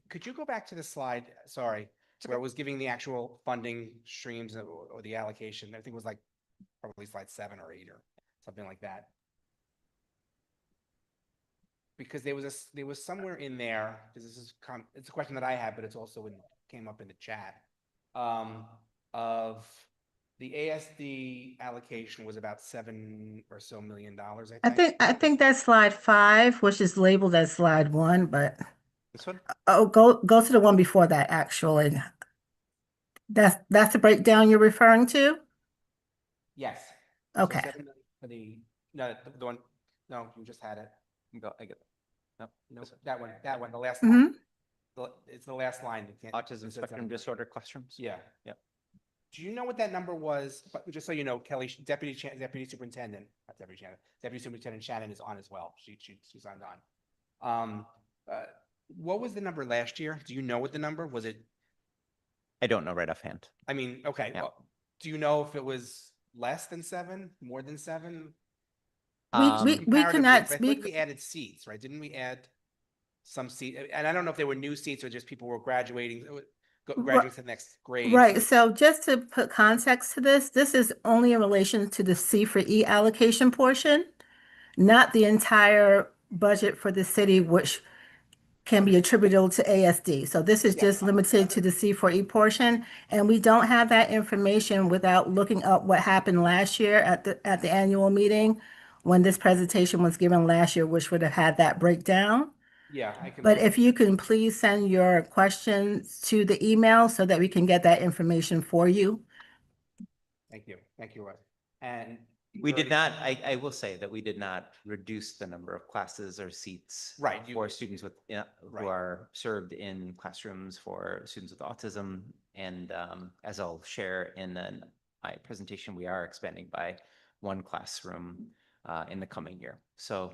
Speaker 1: Could you go back to the slide? Sorry, where it was giving the actual funding streams or the allocation. I think it was like probably slide 7 or 8 or something like that. Because there was somewhere in there, because it's a question that I had, but it's also came up in the chat, of the ASD allocation was about $7 or so million, I think.
Speaker 5: I think that's slide 5, which is labeled as slide 1, but
Speaker 10: This one?
Speaker 5: oh, go to the one before that, actually. That's the breakdown you're referring to?
Speaker 1: Yes. So
Speaker 5: Okay.
Speaker 1: 7 million for no, the one, no, you just had it.
Speaker 10: I get it.
Speaker 1: No, that one, the last
Speaker 5: Mhm.
Speaker 1: line. It's the last line.
Speaker 10: Autism
Speaker 1: it says
Speaker 10: spectrum
Speaker 1: 7 million.
Speaker 10: disorder classrooms?
Speaker 1: Yeah.
Speaker 10: Yep.
Speaker 1: Do you know what that number was? But just so you know, Kelly, Deputy Superintendent, not Deputy Shannon, Deputy Superintendent Shannon is on as well. She signed on. What was the number last year? Do you know what the number was? It?
Speaker 10: I don't know right offhand.
Speaker 1: I mean, okay.
Speaker 10: Yeah.
Speaker 1: Well, do you know if it was less than 7, more than 7?
Speaker 5: We
Speaker 1: Comparatively,
Speaker 5: cannot
Speaker 1: I think
Speaker 5: speak.
Speaker 1: we added seats, right? Didn't we add some seat? And I don't know if they were new seats or just people were graduating to the next grade.
Speaker 5: Right, so just to put context to this is only in relation to the C for E allocation portion, not the entire budget for the city, which can be attributable to ASD. So this is
Speaker 1: Yeah.
Speaker 5: just limited to the C4E portion, and we don't have that information without looking up what happened last year at the annual meeting when this presentation was given last year, which would have had that breakdown.
Speaker 1: Yeah, I can.
Speaker 5: But if you can please send your questions to the email so that we can get that information for you.
Speaker 1: Thank you, Roy. And
Speaker 10: We did not, I will say that we did not reduce the number of classes or seats.
Speaker 1: Right,
Speaker 10: For students with,
Speaker 1: Right.
Speaker 10: who are served in classrooms for students with autism. And as I'll share in my presentation, we are expanding by 1 classroom in the coming year. So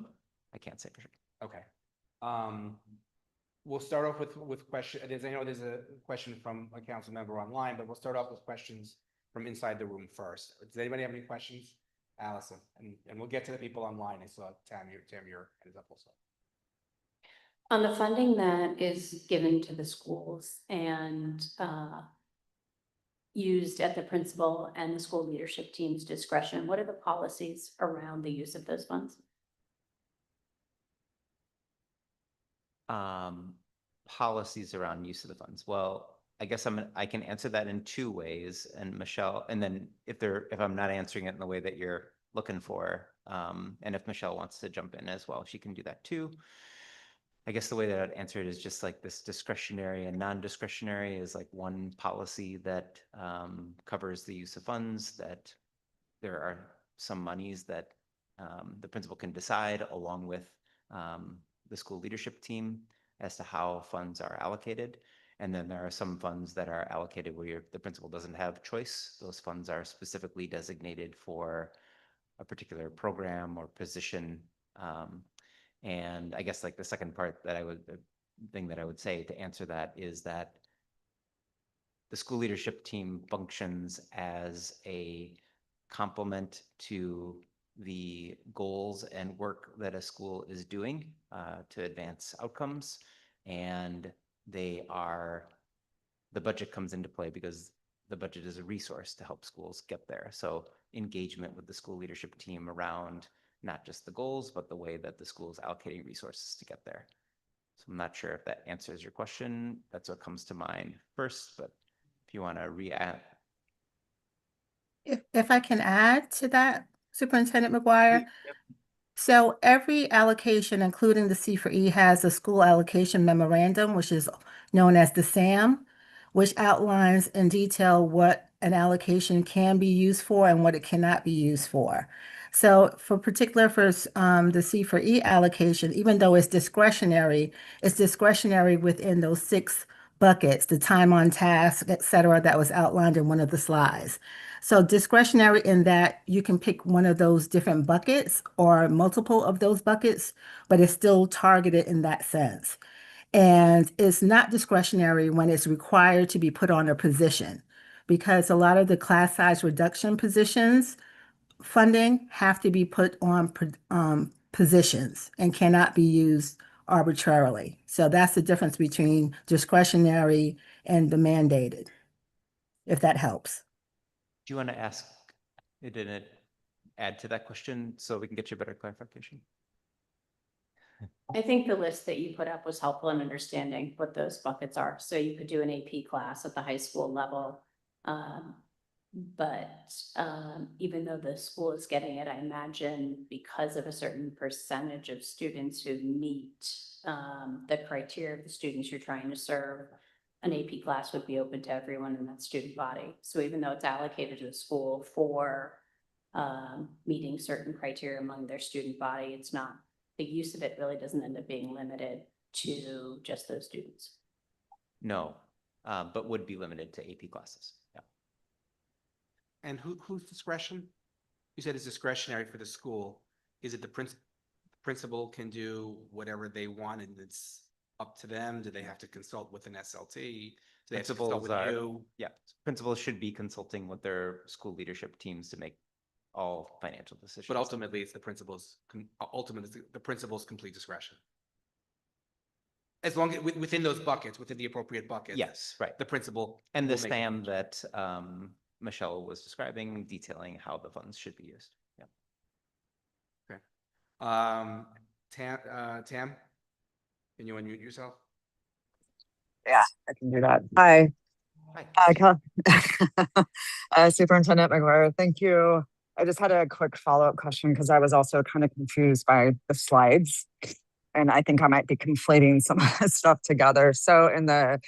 Speaker 10: I can't say for sure.
Speaker 1: Okay. We'll start off with question. I know there's a question from a council member online, but we'll start off with questions from inside the room first. Does anybody have any questions? Allison, and we'll get to the people online. I saw Tam, your hand is up also.
Speaker 6: On the funding that is given to the schools and used at the principal and the school leadership team's discretion, what are the policies around the use of those funds?
Speaker 10: Policies around use of the funds. Well, I guess I can answer that in 2 ways, and Michelle, and then if I'm not answering it in the way that you're looking for, and if Michelle wants to jump in as well, she can do that too. I guess the way that I'd answer it is just like this: discretionary and non-discretionary is like one policy that covers the use of funds, that there are some monies that the principal can decide along with the school leadership team as to how funds are allocated. And then there are some funds that are allocated where the principal doesn't have choice. Those funds are specifically designated for a particular program or position. And I guess like the second part the thing that I would say to answer that is that the school leadership team functions as a complement to the goals and work that a school is doing to advance outcomes. And the budget comes into play because the budget is a resource to help schools get there. So engagement with the school leadership team around not just the goals, but the way that the school is allocating resources to get there. So I'm not sure if that answers your question. That's what comes to mind first, but if you want to react.
Speaker 5: If I can add to that, Superintendent McGuire. So every allocation, including the C4E, has a school allocation memorandum, which is known as the SAM, which outlines in detail what an allocation can be used for and what it cannot be used for. So for the C4E allocation, even though it's discretionary within those 6 buckets, the time on task, et cetera, that was outlined in one of the slides. So discretionary in that you can pick one of those different buckets or multiple of those buckets, but it's still targeted in that sense. And it's not discretionary when it's required to be put on a position, because a lot of the class size reduction positions funding have to be put on positions and cannot be used arbitrarily. So that's the difference between discretionary and the mandated, if that helps.
Speaker 10: Do you want to ask, did it add to that question so we can get you better clarification?
Speaker 6: I think the list that you put up was helpful in understanding what those buckets are. So you could do an AP class at the high school level. But even though the school is getting it, I imagine because of a certain percentage of students who meet the criteria of the students you're trying to serve, an AP class would be open to everyone in that student body. So even though it's allocated to the school for meeting certain criteria among their student body, it's not, the use of it really doesn't end up being limited to just those students.
Speaker 10: No, but would be limited to AP classes. Yeah.
Speaker 1: And whose discretion? You said it's discretionary for the school. Is it the principal can do whatever they want and it's up to them? Do they have to consult with an SLT? Do they have to consult with you?
Speaker 10: Yeah, principals should be consulting with their school leadership teams to make all financial decisions.
Speaker 1: But ultimately, it's the principal's complete discretion. As long as within those buckets, within the appropriate buckets.
Speaker 10: Yes, right.
Speaker 1: The principal.
Speaker 10: And the
Speaker 1: will make
Speaker 10: SAM that Michelle was describing, detailing how the funds should be used. Yeah.
Speaker 1: Tam, can you unmute yourself?
Speaker 11: Yeah, I can do that. Hi. Superintendent McGuire, thank you. I just had a quick follow-up question because I was also kind of confused by the slides. And I think I might be conflating some of this stuff together. So in the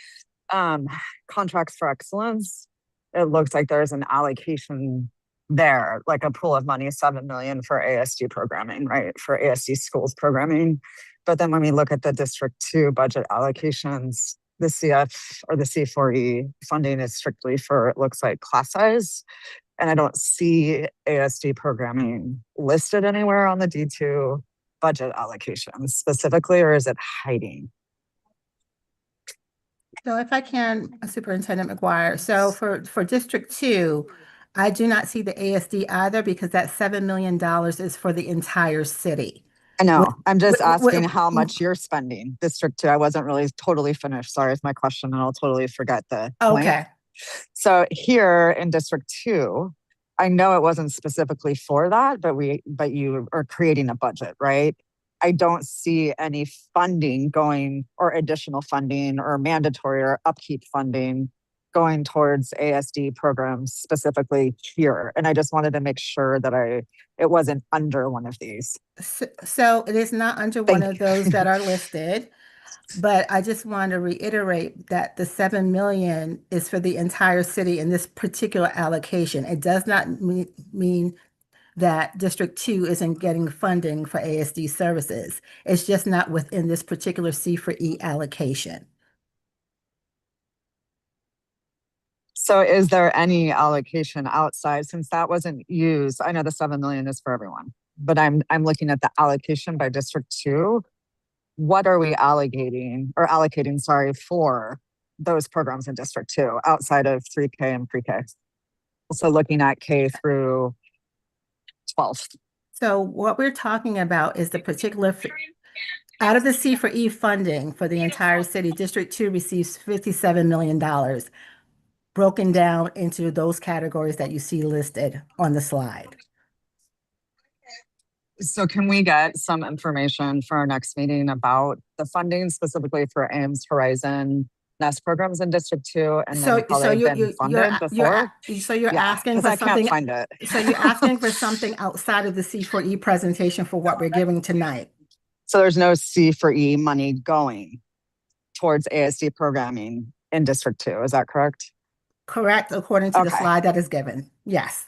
Speaker 11: contracts for excellence, it looks like there's an allocation there, like a pool of money, 7 million for ASD programming, right? For ASD schools programming. But then when we look at the District 2 budget allocations, the CF or the C4E funding is strictly for, it looks like, class size. And I don't see ASD programming listed anywhere on the D2 budget allocation specifically, or is it hiding?
Speaker 5: So if I can, Superintendent McGuire, so for District 2, I do not see the ASD either because that $7 million is for the entire city.
Speaker 11: I know. I'm just
Speaker 5: Wh- wh-
Speaker 11: asking how much you're spending. District 2, I wasn't really totally finished. Sorry, it's my question, and I'll totally forget the point.
Speaker 5: Okay.
Speaker 11: So here in District 2, I know it wasn't specifically for that, but you are creating a budget, right? I don't see any funding going, or additional funding or mandatory or upkeep funding going towards ASD programs specifically here. And I just wanted to make sure that it wasn't under one of these.
Speaker 5: So it is not under one of those that are listed, but I just want to reiterate that the 7 million is for the entire city in this particular allocation. It does not mean that District 2 isn't getting funding for ASD services. It's just not within this particular C4E allocation.
Speaker 11: So is there any allocation outside, since that wasn't used? I know the 7 million is for everyone, but I'm looking at the allocation by District 2. What are we allocating, sorry, for those programs in District 2 outside of 3K and pre-K? So looking at K through 12.
Speaker 5: So what we're talking about is the particular, out of the C4E funding for the entire city, District 2 receives $57 million, broken down into those categories that you see listed on the slide.
Speaker 11: So can we get some information for our next meeting about the funding specifically for Ames, Horizon, NEST programs in District 2, and then how they've been funded before?
Speaker 5: So you're asking for
Speaker 11: I
Speaker 5: something.
Speaker 11: can't find it.
Speaker 5: So you're asking for something outside of the C4E presentation for what we're giving tonight.
Speaker 11: So there's no C4E money going towards ASD programming in District 2. Is that correct?
Speaker 5: Correct, according to the slide that is given. Yes.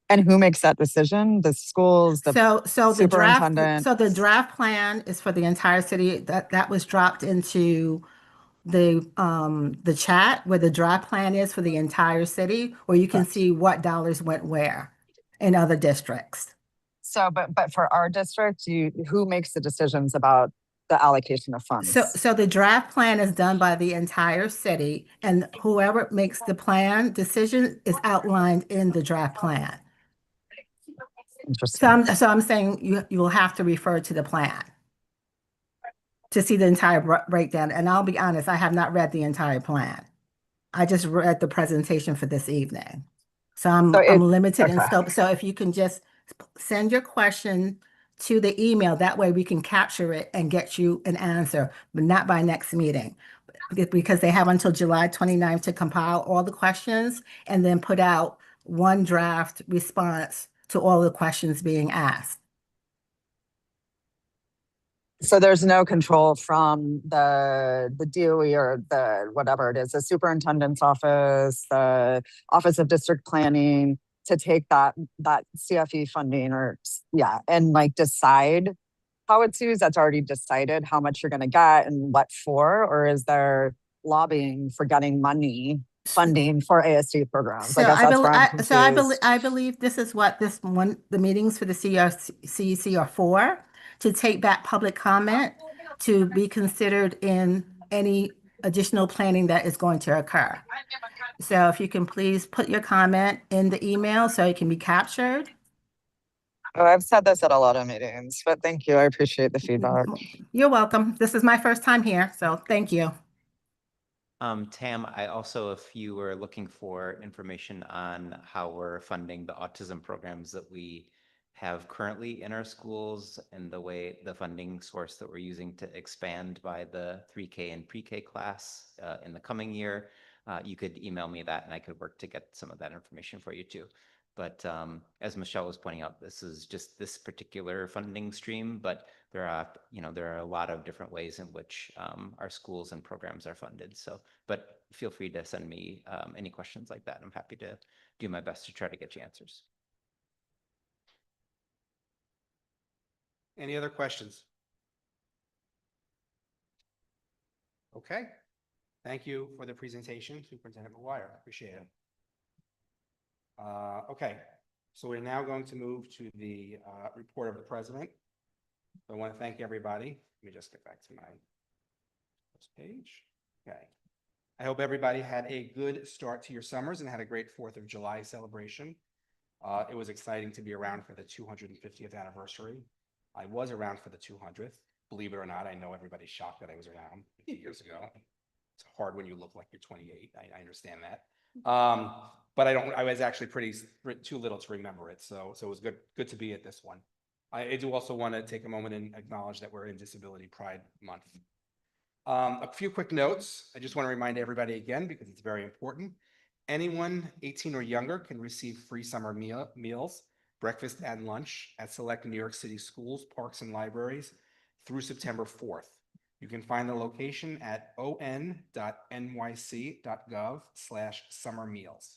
Speaker 11: And who makes that decision? The schools, the superintendent?
Speaker 5: So the draft plan is for the entire city. That was dropped into the chat where the draft plan is for the entire city, where you can
Speaker 11: Correct.
Speaker 5: see what dollars went where in other districts.
Speaker 11: So, but for our district, who makes the decisions about the allocation of funds?
Speaker 5: So the draft plan is done by the entire city, and whoever makes the plan decision is outlined in the draft plan.
Speaker 11: Interesting.
Speaker 5: So I'm saying you will have to refer to the plan to see the entire breakdown. And I'll be honest, I have not read the entire plan. I just read the presentation for this evening. So I'm limited in
Speaker 11: okay.
Speaker 5: scope. So if you can just send your question to the email, that way we can capture it and get you an answer, but not by next meeting. Because they have until July 29th to compile all the questions and then put out one draft response to all the questions being asked.
Speaker 11: So there's no control from the DOE or the whatever it is, the superintendent's office, the Office of District Planning, to take that CFE funding and like decide how it's used. That's already decided how much you're going to get and what for, or is there lobbying for getting funding for ASD programs? I guess that's where I'm confused.
Speaker 5: I believe this is what the meetings for the CEC are for, to take back public comment to be considered in any additional planning that is going to occur. So if you can please put your comment in the email so it can be captured.
Speaker 11: Oh, I've said this at a lot of meetings, but thank you. I appreciate the feedback.
Speaker 5: You're welcome. This is my first time here, so thank you.
Speaker 10: Tam, I also, if you were looking for information on how we're funding the autism programs that we have currently in our schools and the funding source that we're using to expand by the 3K and pre-K class in the coming year, you could email me that and I could work to get some of that information for you too. But as Michelle was pointing out, this is just this particular funding stream, but there are a lot of different ways in which our schools and programs are funded. So, but feel free to send me any questions like that. I'm happy to do my best to try to get you answers.
Speaker 1: Any other questions? Okay. Thank you for the presentation, Superintendent McGuire. Appreciate it. Okay, so we're now going to move to the report of the president. I want to thank everybody. Let me just get back to my first page. Okay. I hope everybody had a good start to your summers and had a great 4th of July celebration. It was exciting to be around for the 250th anniversary. I was around for the 200th. Believe it or not, I know everybody's shocked that I was around 50 years ago. It's hard when you look like you're 28. I understand that. But I was actually too little to remember it. So it was good to be at this one. I do also want to take a moment and acknowledge that we're in Disability Pride Month. A few quick notes. I just want to remind everybody again, because it's very important. Anyone 18 or younger can receive free summer meals, breakfast and lunch at select New York City schools, parks, and libraries through September 4th. You can find the location at on.nyc.gov/summer meals.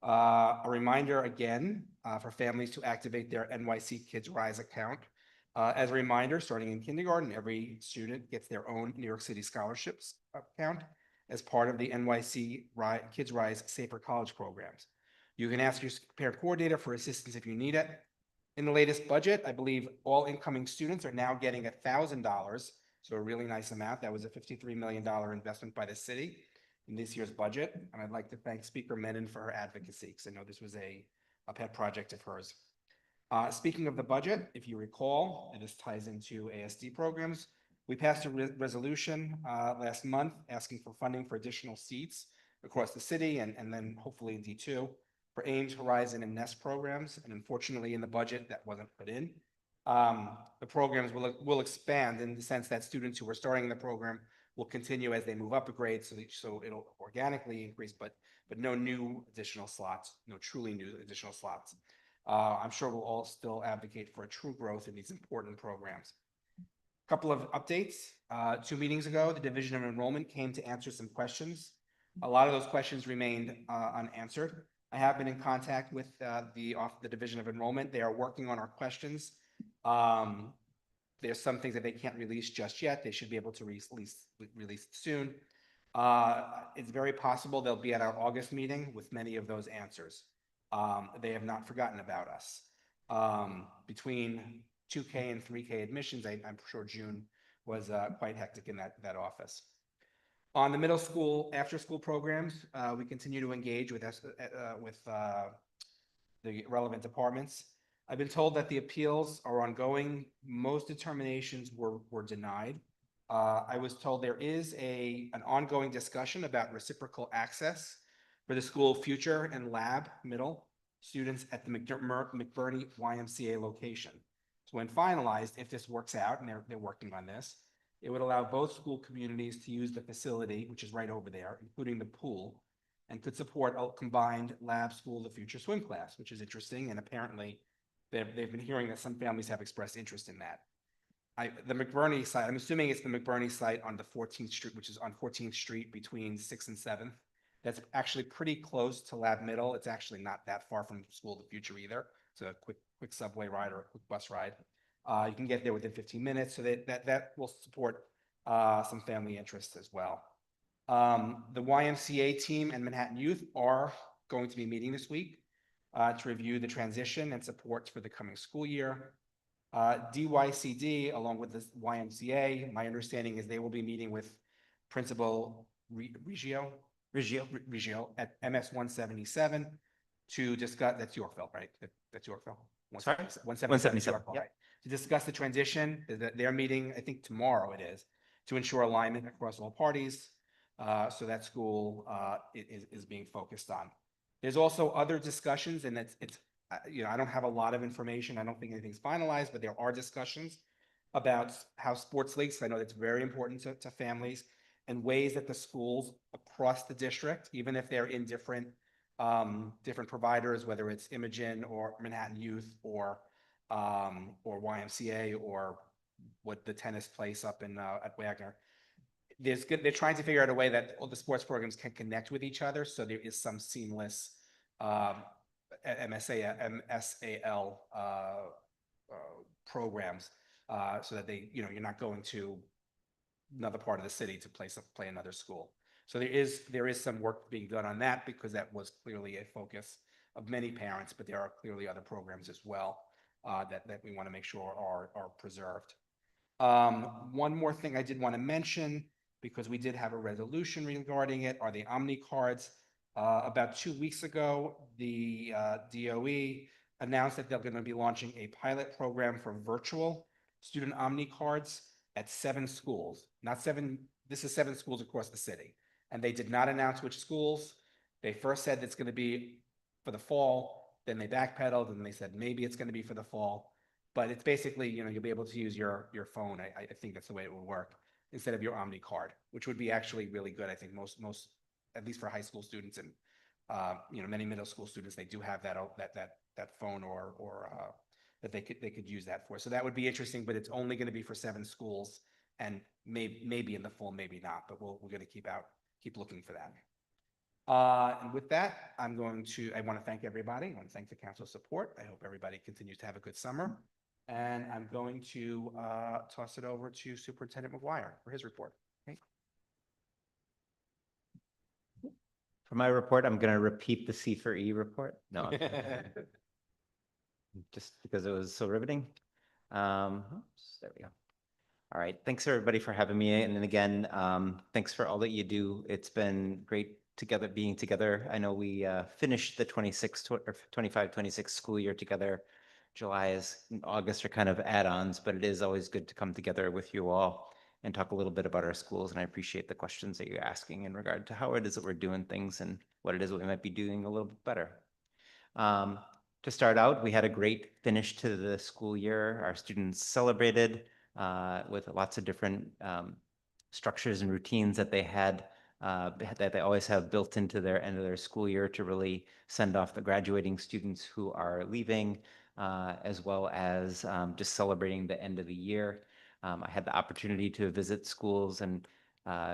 Speaker 1: A reminder again for families to activate their NYC Kids Rise account. As a reminder, starting in kindergarten, every student gets their own New York City scholarships account as part of the NYC Kids Rise Safer College programs. You can ask your parent coordinator for assistance if you need it. In the latest budget, I believe all incoming students are now getting $1,000, so a really nice amount. That was a $53 million investment by the city in this year's budget. And I'd like to thank Speaker Menon for her advocacy, because I know this was a pet project of hers. Speaking of the budget, if you recall, and this ties into ASD programs, we passed a resolution last month asking for funding for additional seats across the city and then hopefully in D2 for Ames, Horizon, and NEST programs. And unfortunately, in the budget, that wasn't put in. The programs will expand in the sense that students who are starting the program will continue as they move up a grade, so it'll organically increase, but no new additional slots, no truly new additional slots. I'm sure we'll all still advocate for a true growth in these important programs. A couple of updates. 2 meetings ago, the Division of Enrollment came to answer some questions. A lot of those questions remained unanswered. I have been in contact with the Division of Enrollment. They are working on our questions There's some things that they can't release just yet. They should be able to release soon. It's very possible they'll be at our August meeting with many of those answers. They have not forgotten about us. Between 2K and 3K admissions, I'm sure June was quite hectic in that office. On the middle school, after-school programs, we continue to engage with the relevant departments. I've been told that the appeals are ongoing. Most determinations were denied. I was told there is an ongoing discussion about reciprocal access for the school future and lab middle students at the McBurney YMCA location. So when finalized, if this works out, and they're working on this, it would allow both school communities to use the facility, which is right over there, including the pool, and could support a combined lab school of the future swim class, which is interesting. And apparently they've been hearing that some families have expressed interest in that. The McBurney site, I'm assuming it's the McBurney site on the 14th Street, which is on 14th Street between 6th and 7th. That's actually pretty close to Lab Middle. It's actually not that far from School of the Future either. It's a quick subway ride or a quick bus ride. You can get there within 15 minutes, so that will support some family interests as well. The YMCA team and Manhattan Youth are going to be meeting this week to review the transition and supports for the coming school year. DYCD, along with the YMCA, my understanding is they will be meeting with Principal Riggio at MS 177 to discuss, that's Yorkville, right? That's Yorkville.
Speaker 10: Sorry?
Speaker 1: 177 is
Speaker 10: 177,
Speaker 1: Yorkville,
Speaker 10: yep.
Speaker 1: right? To discuss the transition. They're meeting, I think tomorrow it is, to ensure alignment across all parties. So that school is being focused on. There's also other discussions, and I don't have a lot of information. I don't think anything's finalized, but there are discussions about how sports leagues, I know that's very important to families, and ways that the schools across the district, even if they're in different providers, whether it's Imogen or Manhattan Youth or YMCA or what the tennis place up in at Wagner, they're trying to figure out a way that all the sports programs can connect with each other, so there is some seamless MSAL programs, so that you're not going to another part of the city to play another school. So there is some work being done on that, because that was clearly a focus of many parents, but there are clearly other programs as well that we want to make sure are preserved. One more thing I did want to mention, because we did have a resolution regarding it, are the Omni cards. About 2 weeks ago, the DOE announced that they're going to be launching a pilot program for virtual student Omni cards at 7 schools. This is 7 schools across the city. And they did not announce which schools. They first said it's going to be for the fall, then they backpedaled, and they said maybe it's going to be for the fall. But it's basically, you'll be able to use your phone. I think that's the way it will work, instead of your Omni card, which would be actually really good. I think most, at least for high school students and many middle school students, they do have that phone or that they could use that for. So that would be interesting, but it's only going to be for 7 schools, and maybe in the fall, maybe not. But we're going to keep looking for that. And with that, I want to thank everybody. I want to thank the council's support. I hope everybody continues to have a good summer. And I'm going to toss it over to Superintendent McGuire for his report. Okay.
Speaker 10: For my report, I'm going to repeat the C4E report. No, just because it was so riveting. Oops, there we go. All right. Thanks everybody for having me. And then again, thanks for all that you do. It's been great being together. I know we finished the 25-26 school year together. July and August are kind of add-ons, but it is always good to come together with you all and talk a little bit about our schools. And I appreciate the questions that you're asking in regard to how it is that we're doing things and what it is that we might be doing a little bit better. To start out, we had a great finish to the school year. Our students celebrated with lots of different structures and routines that they had, that they always have built into their end of their school year to really send off the graduating students who are leaving, as well as just celebrating the end of the year. I had the opportunity to visit schools and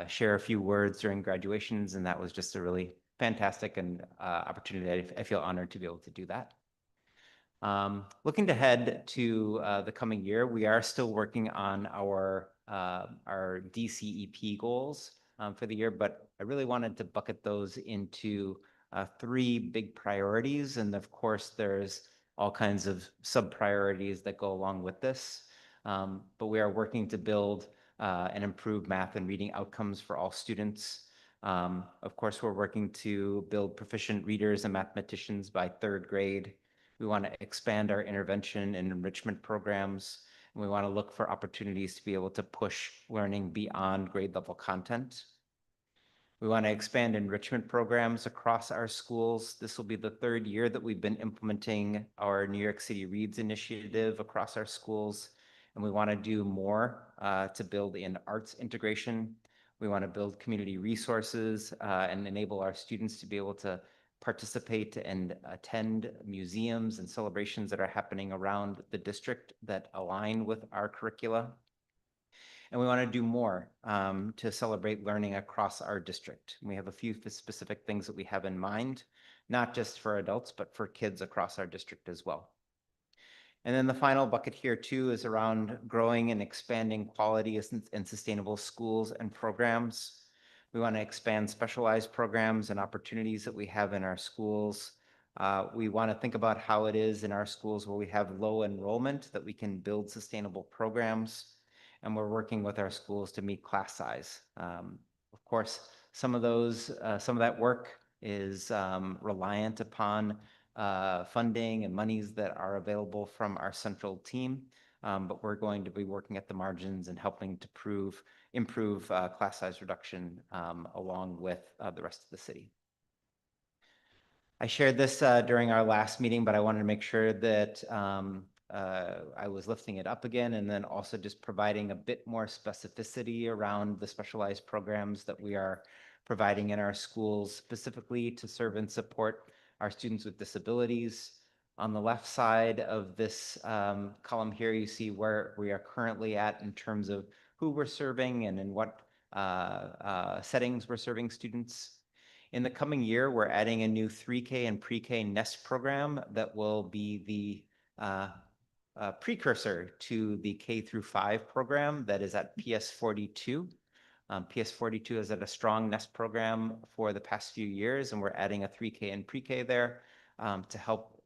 Speaker 10: share a few words during graduations, and that was just a really fantastic and opportunity. I feel honored to be able to do that. Looking ahead to the coming year, we are still working on our DCEP goals for the year, but I really wanted to bucket those into three big priorities. And of course, there's all kinds of sub priorities that go along with this. But we are working to build and improve math and reading outcomes for all students. Of course, we're working to build proficient readers and mathematicians by third grade. We want to expand our intervention and enrichment programs, and we want to look for opportunities to be able to push learning beyond grade level content. We want to expand enrichment programs across our schools. This will be the third year that we've been implementing our New York City Reads initiative across our schools, and we want to do more to build in arts integration. We want to build community resources and enable our students to be able to participate and attend museums and celebrations that are happening around the district that align with our curricula. And we want to do more to celebrate learning across our district. We have a few specific things that we have in mind, not just for adults, but for kids across our district as well. And then the final bucket here too is around growing and expanding quality and sustainable schools and programs. We want to expand specialized programs and opportunities that we have in our schools. We want to think about how it is in our schools where we have low enrollment that we can build sustainable programs. And we're working with our schools to meet class size. Of course, some of that work is reliant upon funding and monies that are available from our central team. But we're going to be working at the margins and helping to improve class size reduction along with the rest of the city. I shared this during our last meeting, but I wanted to make sure that I was lifting it up again, and then also just providing a bit more specificity around the specialized programs that we are providing in our schools, specifically to serve and support our students with disabilities. On the left side of this column here, you see where we are currently at in terms of who we're serving and in what settings we're serving students. In the coming year, we're adding a new 3K and pre-K NEST program that will be the precursor to the K through 5 program that is at PS42. PS42 has had a strong NEST program for the past few years, and we're adding a 3K and pre-K there to help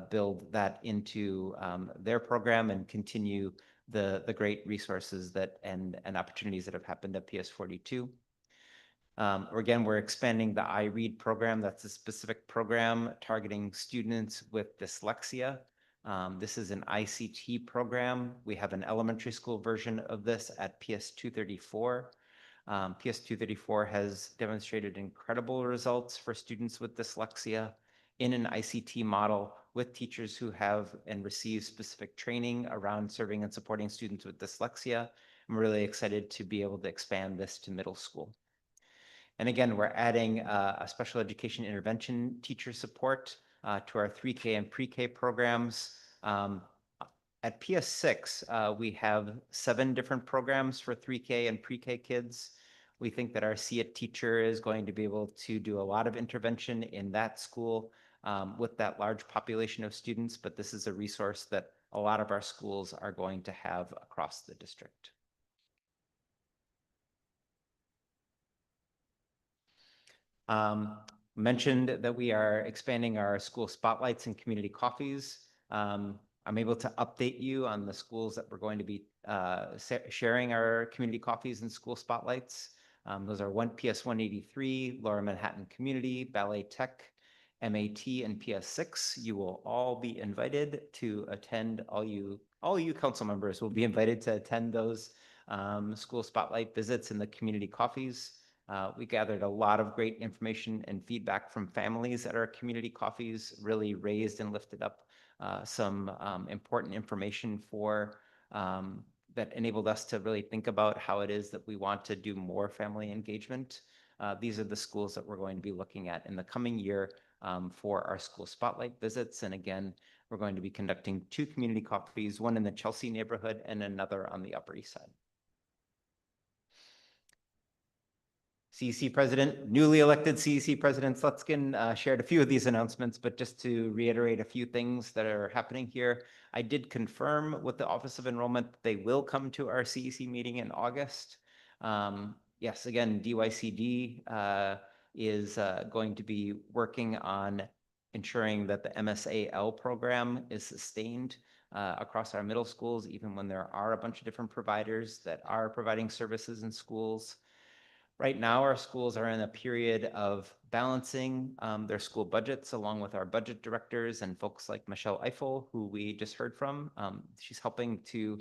Speaker 10: build that into their program and continue the great resources and opportunities that have happened at PS42. Again, we're expanding the iRead program. That's a specific program targeting students with dyslexia. This is an ICT program. We have an elementary school version of this at PS234. PS234 has demonstrated incredible results for students with dyslexia in an ICT model with teachers who have and receive specific training around serving and supporting students with dyslexia. I'm really excited to be able to expand this to middle school. And again, we're adding a special education intervention teacher support to our 3K and pre-K programs. At PS6, we have 7 different programs for 3K and pre-K kids. We think that our See-It teacher is going to be able to do a lot of intervention in that school with that large population of students, but this is a resource that a lot of our schools are going to have across the district. Mentioned that we are expanding our school spotlights and community coffees. I'm able to update you on the schools that we're going to be sharing our community coffees and school spotlights. Those are PS 183, Lower Manhattan Community, Ballet Tech, MAT, and PS6. You will all be invited to attend. All you council members will be invited to attend those school spotlight visits and the community coffees. We gathered a lot of great information and feedback from families at our community coffees, really raised and lifted up some important information that enabled us to really think about how it is that we want to do more family engagement. These are the schools that we're going to be looking at in the coming year for our school spotlight visits. And again, we're going to be conducting 2 community coffees, one in the Chelsea neighborhood and another on the Upper East Side. CEC President, newly elected CEC President Slutskin shared a few of these announcements, but just to reiterate a few things that are happening here, I did confirm with the Office of Enrollment that they will come to our CEC meeting in August. Yes, again, DYCD is going to be working on ensuring that the MSAL program is sustained across our middle schools, even when there are a bunch of different providers that are providing services in schools. Right now, our schools are in a period of balancing their school budgets along with our budget directors and folks like Michelle Eiffel, who we just heard from. She's helping to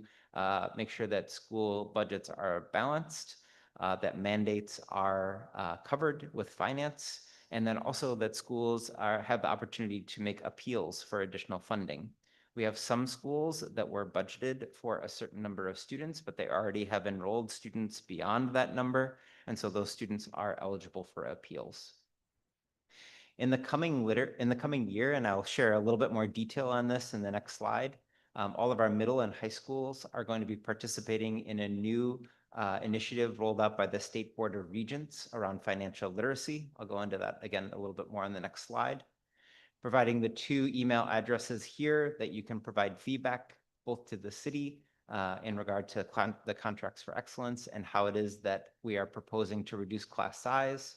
Speaker 10: make sure that school budgets are balanced, that mandates are covered with finance, and then also that schools have the opportunity to make appeals for additional funding. We have some schools that were budgeted for a certain number of students, but they already have enrolled students beyond that number. And so those students are eligible for appeals. In the coming year, and I'll share a little bit more detail on this in the next slide, all of our middle and high schools are going to be participating in a new initiative rolled out by the State Board of Regents around financial literacy. I'll go into that again a little bit more on the next slide. Providing the 2 email addresses here that you can provide feedback both to the city in regard to the contracts for excellence and how it is that we are proposing to reduce class size.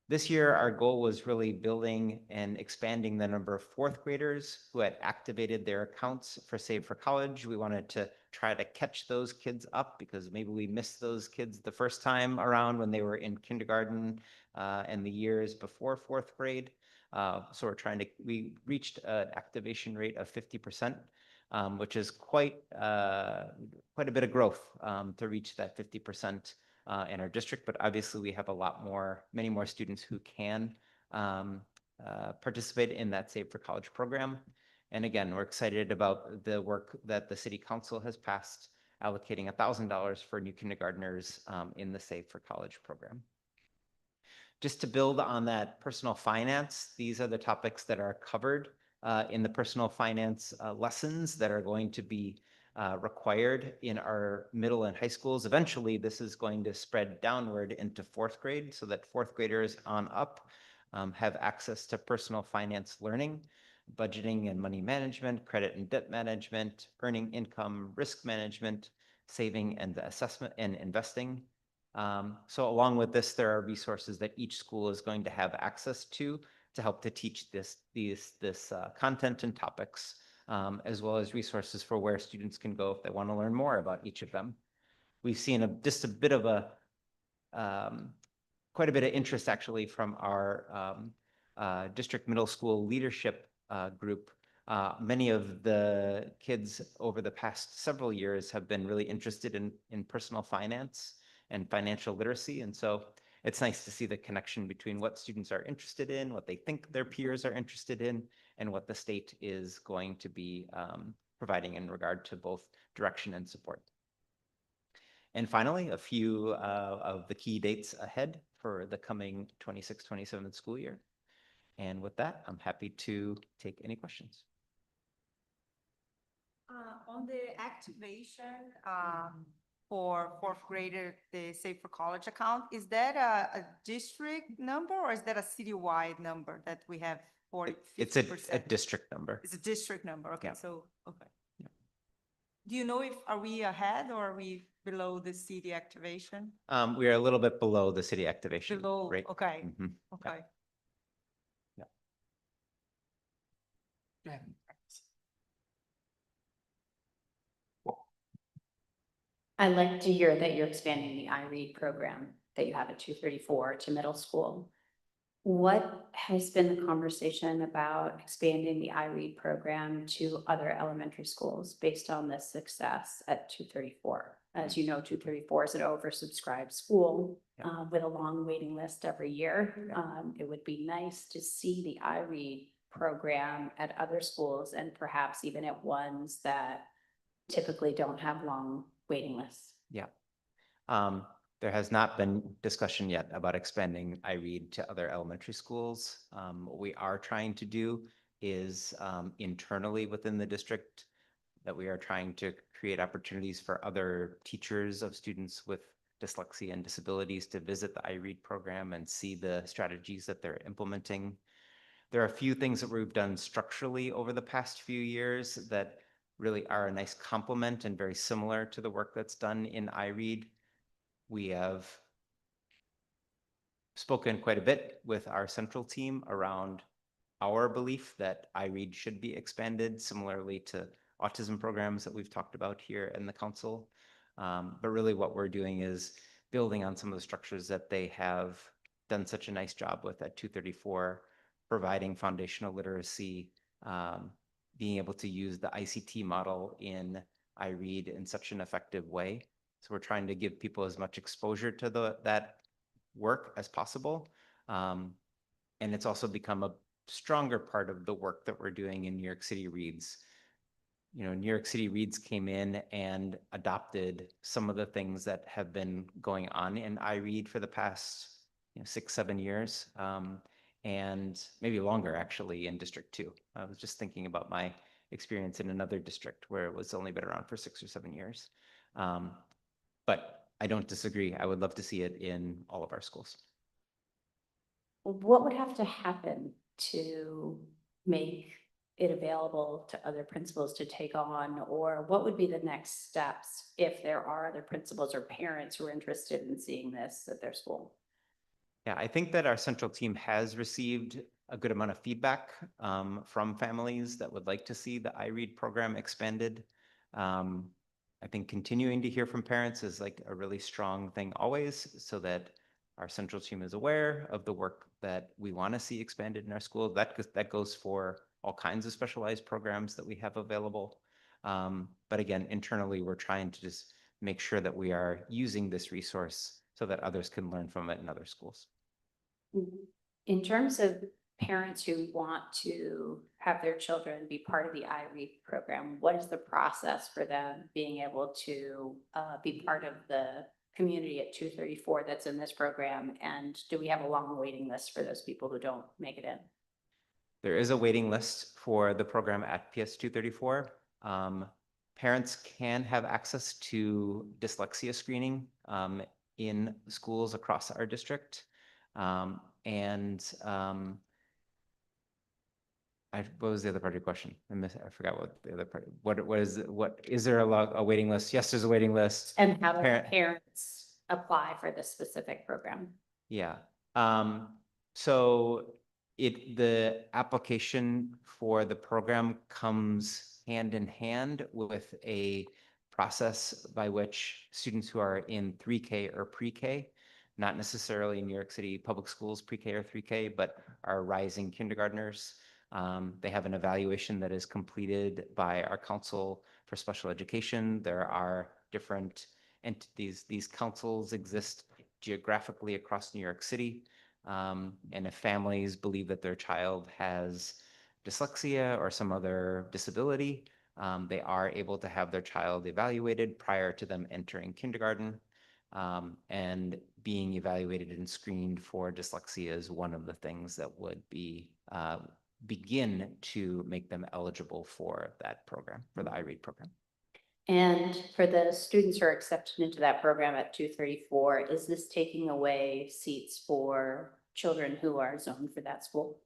Speaker 10: This year, our goal was really building and expanding the number of 4th graders who had activated their accounts for Save for College. We wanted to try to catch those kids up because maybe we missed those kids the first time around when they were in kindergarten and the years before 4th grade. So we reached an activation rate of 50%, which is quite a bit of growth to reach that 50% in our district. But obviously we have many more students who can participate in that Save for College program. And again, we're excited about the work that the City Council has passed, allocating $1,000 for new kindergartners in the Save for College program. Just to build on that personal finance, these are the topics that are covered in the personal finance lessons that are going to be required in our middle and high schools. Eventually, this is going to spread downward into 4th grade so that 4th graders on up have access to personal finance learning, budgeting and money management, credit and debt management, earning income, risk management, saving and assessment and investing. So along with this, there are resources that each school is going to have access to help to teach this content and topics, as well as resources for where students can go if they want to learn more about each of them. We've seen quite a bit of interest actually from our district middle school leadership group. Many of the kids over the past several years have been really interested in personal finance and financial literacy. And so it's nice to see the connection between what students are interested in, what they think their peers are interested in, and what the state is going to be providing in regard to both direction and support. And finally, a few of the key dates ahead for the coming 26-27 school year. And with that, I'm happy to take any questions.
Speaker 12: On the activation for 4th grader, the Save for College account, is that a district number or is that a citywide number that we have 40, 50%?
Speaker 10: It's a district number.
Speaker 12: It's a district number. Okay,
Speaker 10: Yeah.
Speaker 12: so, okay.
Speaker 10: Yeah.
Speaker 12: Do you know are we ahead or are we below the city activation?
Speaker 10: We are a little bit below the city activation rate.
Speaker 12: Okay,
Speaker 10: Mhm.
Speaker 12: okay.
Speaker 10: Yeah.
Speaker 1: Go ahead.
Speaker 6: I like to hear that you're expanding the iRead program that you have at 234 to middle school. What has been the conversation about expanding the iRead program to other elementary schools based on the success at 234? As you know, 234 is an oversubscribed school with a long waiting list every year. It would be nice to see the iRead program at other schools and perhaps even at ones that typically don't have long waiting lists.
Speaker 10: Yeah. There has not been discussion yet about expanding iRead to other elementary schools. What we are trying to do is internally within the district that we are trying to create opportunities for other teachers of students with dyslexia and disabilities to visit the iRead program and see the strategies that they're implementing. There are a few things that we've done structurally over the past few years that really are a nice complement and very similar to the work that's done in iRead. We have spoken quite a bit with our central team around our belief that iRead should be expanded similarly to autism programs that we've talked about here in the council. But really what we're doing is building on some of the structures that they have done such a nice job with at 234, providing foundational literacy, being able to use the ICT model in iRead in such an effective way. So we're trying to give people as much exposure to that work as possible. And it's also become a stronger part of the work that we're doing in New York City Reads. You know, New York City Reads came in and adopted some of the things that have been going on in iRead for the past 6-7 years, and maybe longer actually in District 2. I was just thinking about my experience in another district where it was only been around for 6 or 7 years. But I don't disagree. I would love to see it in all of our schools.
Speaker 6: What would have to happen to make it available to other principals to take on, or what would be the next steps if there are other principals or parents who are interested in seeing this at their school?
Speaker 10: Yeah, I think that our central team has received a good amount of feedback from families that would like to see the iRead program expanded. I think continuing to hear from parents is like a really strong thing always, so that our central team is aware of the work that we want to see expanded in our school. That goes for all kinds of specialized programs that we have available. But again, internally, we're trying to just make sure that we are using this resource so that others can learn from it in other schools.
Speaker 6: In terms of parents who want to have their children be part of the iRead program, what is the process for them being able to be part of the community at 234 that's in this program? And do we have a long waiting list for those people who don't make it in?
Speaker 10: There is a waiting list for the program at PS 234. Parents can have access to dyslexia screening in schools across our district. What was the other part of your question? I forgot what the other part. What is there a waiting list? Yes, there's a waiting list.
Speaker 6: And how do parents apply for this specific program?
Speaker 10: Yeah. So the application for the program comes hand in hand with a process by which students who are in 3K or pre-K, not necessarily New York City public schools pre-K or 3K, but are rising kindergartners. They have an evaluation that is completed by our Council for Special Education. There are different entities. These councils exist geographically across New York City. And if families believe that their child has dyslexia or some other disability, they are able to have their child evaluated prior to them entering kindergarten. And being evaluated and screened for dyslexia is one of the things that would begin to make them eligible for that program, for the iRead program.
Speaker 6: And for the students who are accepted into that program at 234, is this taking away seats for children who are zoned for that school?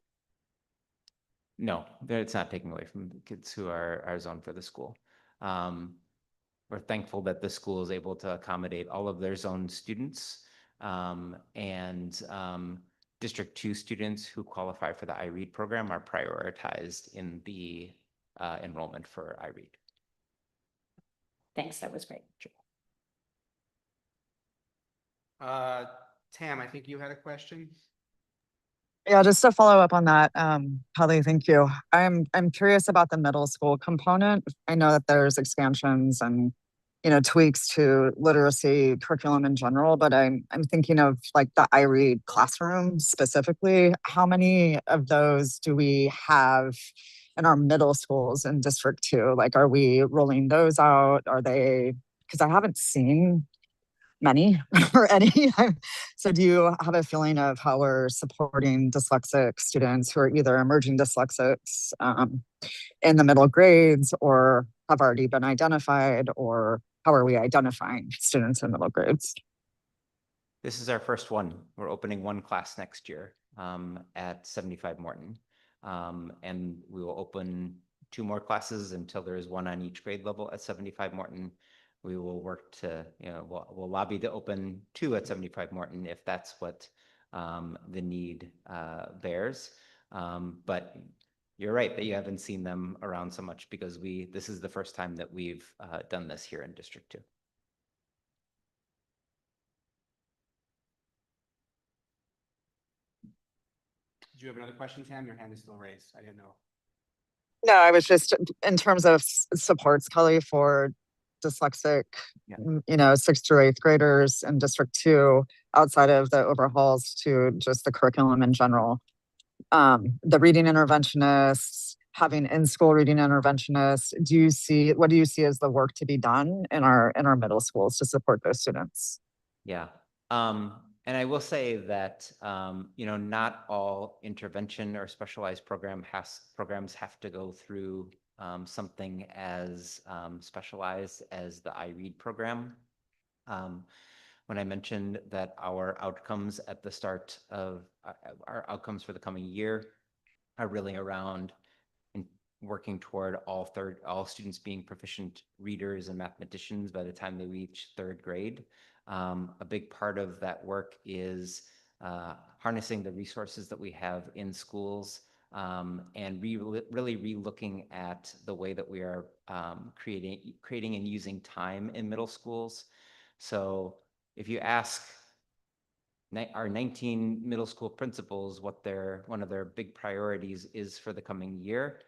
Speaker 10: No, it's not taking away from the kids who are zoned for the school. We're thankful that the school is able to accommodate all of their zone students, and District 2 students who qualify for the iRead program are prioritized in the enrollment for iRead.
Speaker 6: Thanks, that was great.
Speaker 1: Tam, I think you had a question.
Speaker 11: Yeah, just to follow up on that, Holly, thank you. I'm curious about the middle school component. I know that there's expansions and tweaks to literacy curriculum in general, but I'm thinking of like the iRead classroom specifically. How many of those do we have in our middle schools in District 2? Like, are we rolling those out? Are they? Because I haven't seen many or any. So do you have a feeling of how we're supporting dyslexic students who are either emerging dyslexics in the middle grades or have already been identified, or how are we identifying students in middle grades?
Speaker 10: This is our first one. We're opening one class next year at 75 Morton. And we will open 2 more classes until there is one on each grade level at 75 Morton. We will work to, we'll lobby to open 2 at 75 Morton if that's what the need bears. But you're right that you haven't seen them around so much because this is the first time that we've done this here in District 2.
Speaker 1: Did you have another question, Tam? Your hand is still raised. I didn't know.
Speaker 11: No, I was just in terms of supports, Kelly, for dyslexic,
Speaker 10: Yeah.
Speaker 11: 6th through 8th graders in District 2, outside of the overhauls to just the curriculum in general. The reading interventionists, having in-school reading interventionists, what do you see as the work to be done in our middle schools to support those students?
Speaker 10: Yeah. And I will say that, not all intervention or specialized programs have to go through something as specialized as the iRead program. When I mentioned that our outcomes at the start of our outcomes for the coming year are really around working toward all students being proficient readers and mathematicians by the time they reach 3rd grade. A big part of that work is harnessing the resources that we have in schools and really re-looking at the way that we are creating and using time in middle schools. So if you ask our 19 middle school principals what one of their big priorities is for the coming year,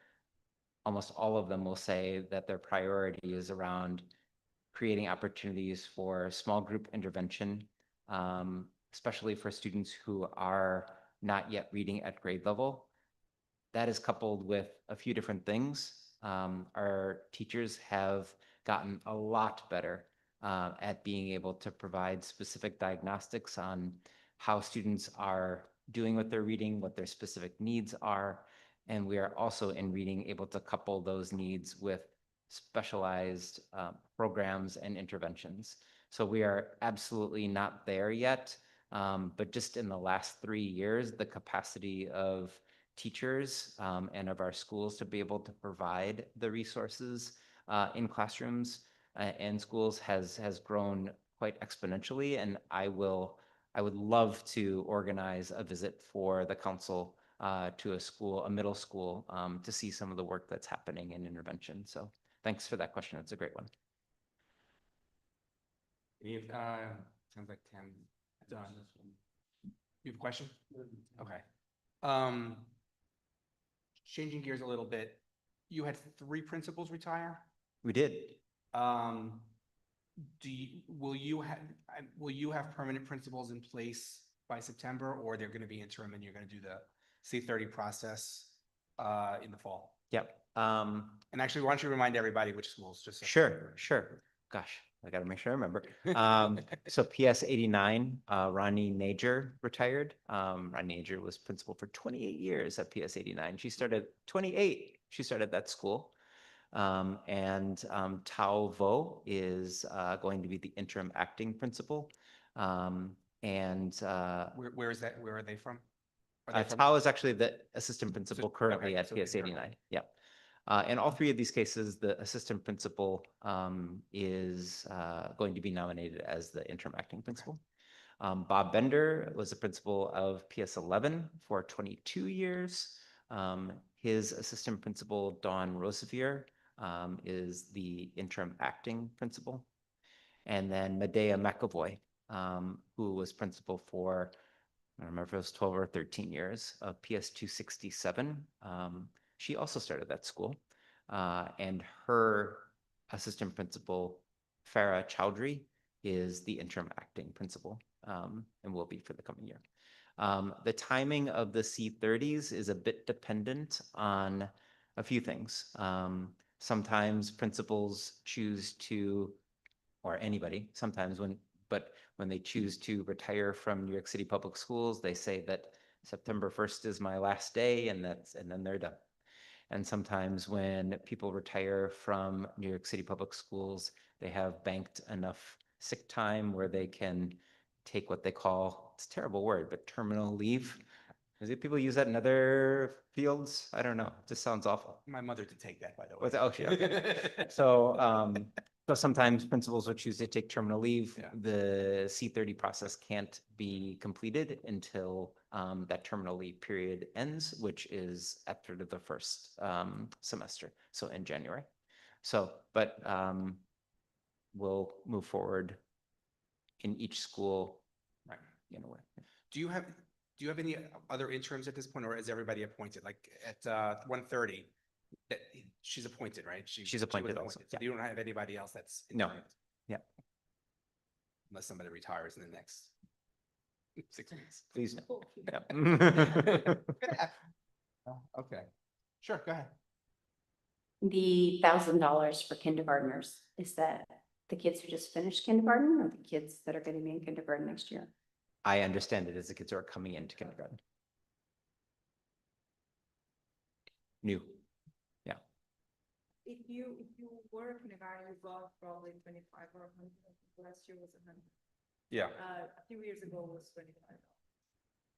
Speaker 10: almost all of them will say that their priority is around creating opportunities for small group intervention, especially for students who are not yet reading at grade level. That is coupled with a few different things. Our teachers have gotten a lot better at being able to provide specific diagnostics on how students are doing with their reading, what their specific needs are. And we are also in reading able to couple those needs with specialized programs and interventions. So we are absolutely not there yet, but just in the last 3 years, the capacity of teachers and of our schools to be able to provide the resources in classrooms and schools has grown quite exponentially. And I would love to organize a visit for the council to a middle school to see some of the work that's happening in intervention. So thanks for that question. It's a great one.
Speaker 1: Sounds like Tam done. You have a question? Okay. Changing gears a little bit. You had 3 principals retire.
Speaker 10: We did.
Speaker 1: Will you have permanent principals in place by September, or they're going to be interim and you're going to do the C30 process in the fall?
Speaker 10: Yep.
Speaker 1: And actually, why don't you remind everybody which schools? Just so.
Speaker 10: Sure. Gosh, I got to make sure I remember. So PS 89, Ronnie Nager retired. Ronnie Nager was principal for 28 years at PS 89. She started that school. And Tao Vo is going to be the interim acting principal.
Speaker 1: Where is that? Where are they from?
Speaker 10: Tao is actually the assistant principal currently at PS 89. Yep. In all 3 of these cases, the assistant principal is going to be nominated as the interim acting principal. Bob Bender was the principal of PS 11 for 22 years. His assistant principal, Dawn Rosevier, is the interim acting principal. And then Medea McAvoy, who was principal for, I don't remember if it was 12 or 13 years of PS 267. She also started that school. And her assistant principal, Farah Chowdhury, is the interim acting principal and will be for the coming year. The timing of the C30s is a bit dependent on a few things. Sometimes principals choose to, or anybody, when they choose to retire from New York City Public Schools, they say that September 1st is my last day, and then they're done. And sometimes when people retire from New York City Public Schools, they have banked enough sick time where they can take what they call, it's a terrible word, but terminal leave. Is it people use that in other fields? I don't know. It just sounds awful.
Speaker 1: My mother did take that, by the way.
Speaker 10: Was it? Oh, she, okay. So sometimes principals will choose to take terminal leave.
Speaker 1: Yeah.
Speaker 10: The C30 process can't be completed until that terminal leave period ends, which is after the first semester, so in January. So, but we'll move forward in each school.
Speaker 1: Right.
Speaker 10: In a way.
Speaker 1: Do you have any other interims at this point, or is everybody appointed? Like at 1:30, she's appointed, right? She
Speaker 10: She's
Speaker 1: was
Speaker 10: appointed also,
Speaker 1: So
Speaker 10: yeah.
Speaker 1: you don't have anybody else that's
Speaker 10: No.
Speaker 1: interim,
Speaker 10: Yeah,
Speaker 1: unless somebody retires in the next 6 weeks.
Speaker 10: please. No. Yeah.
Speaker 1: Okay, sure, go ahead.
Speaker 6: The $1,000 for kindergartners, is that the kids who just finished kindergarten or the kids that are going to be in kindergarten next year?
Speaker 10: I understand it as the kids who are coming into kindergarten. New. Yeah.
Speaker 12: If you were in kindergarten, you got probably 25 or 100. Last year was 100.
Speaker 1: Yeah.
Speaker 12: A few years ago was $25.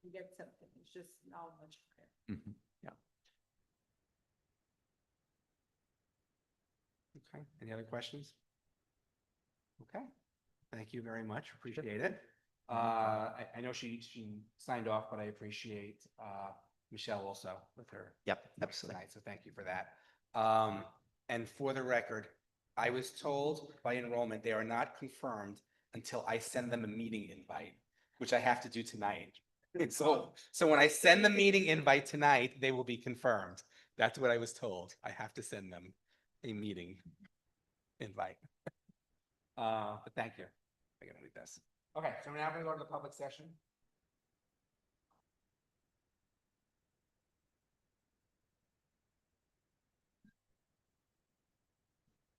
Speaker 12: You get something. It's just now much higher.
Speaker 10: Mhm. Yeah.
Speaker 1: Okay, any other questions? Okay, thank you very much, appreciate it. I know she signed off, but I appreciate Michelle also with her.
Speaker 10: Yep,
Speaker 1: notes
Speaker 10: absolutely.
Speaker 1: tonight, so thank you for that. And for the record, I was told by enrollment, they are not confirmed until I send them a meeting invite, which I have to do tonight. And so when I send the meeting invite tonight, they will be confirmed. That's what I was told. I have to send them a meeting invite. But thank you. I'm gonna leave this. Okay, so now we're gonna go to the public session.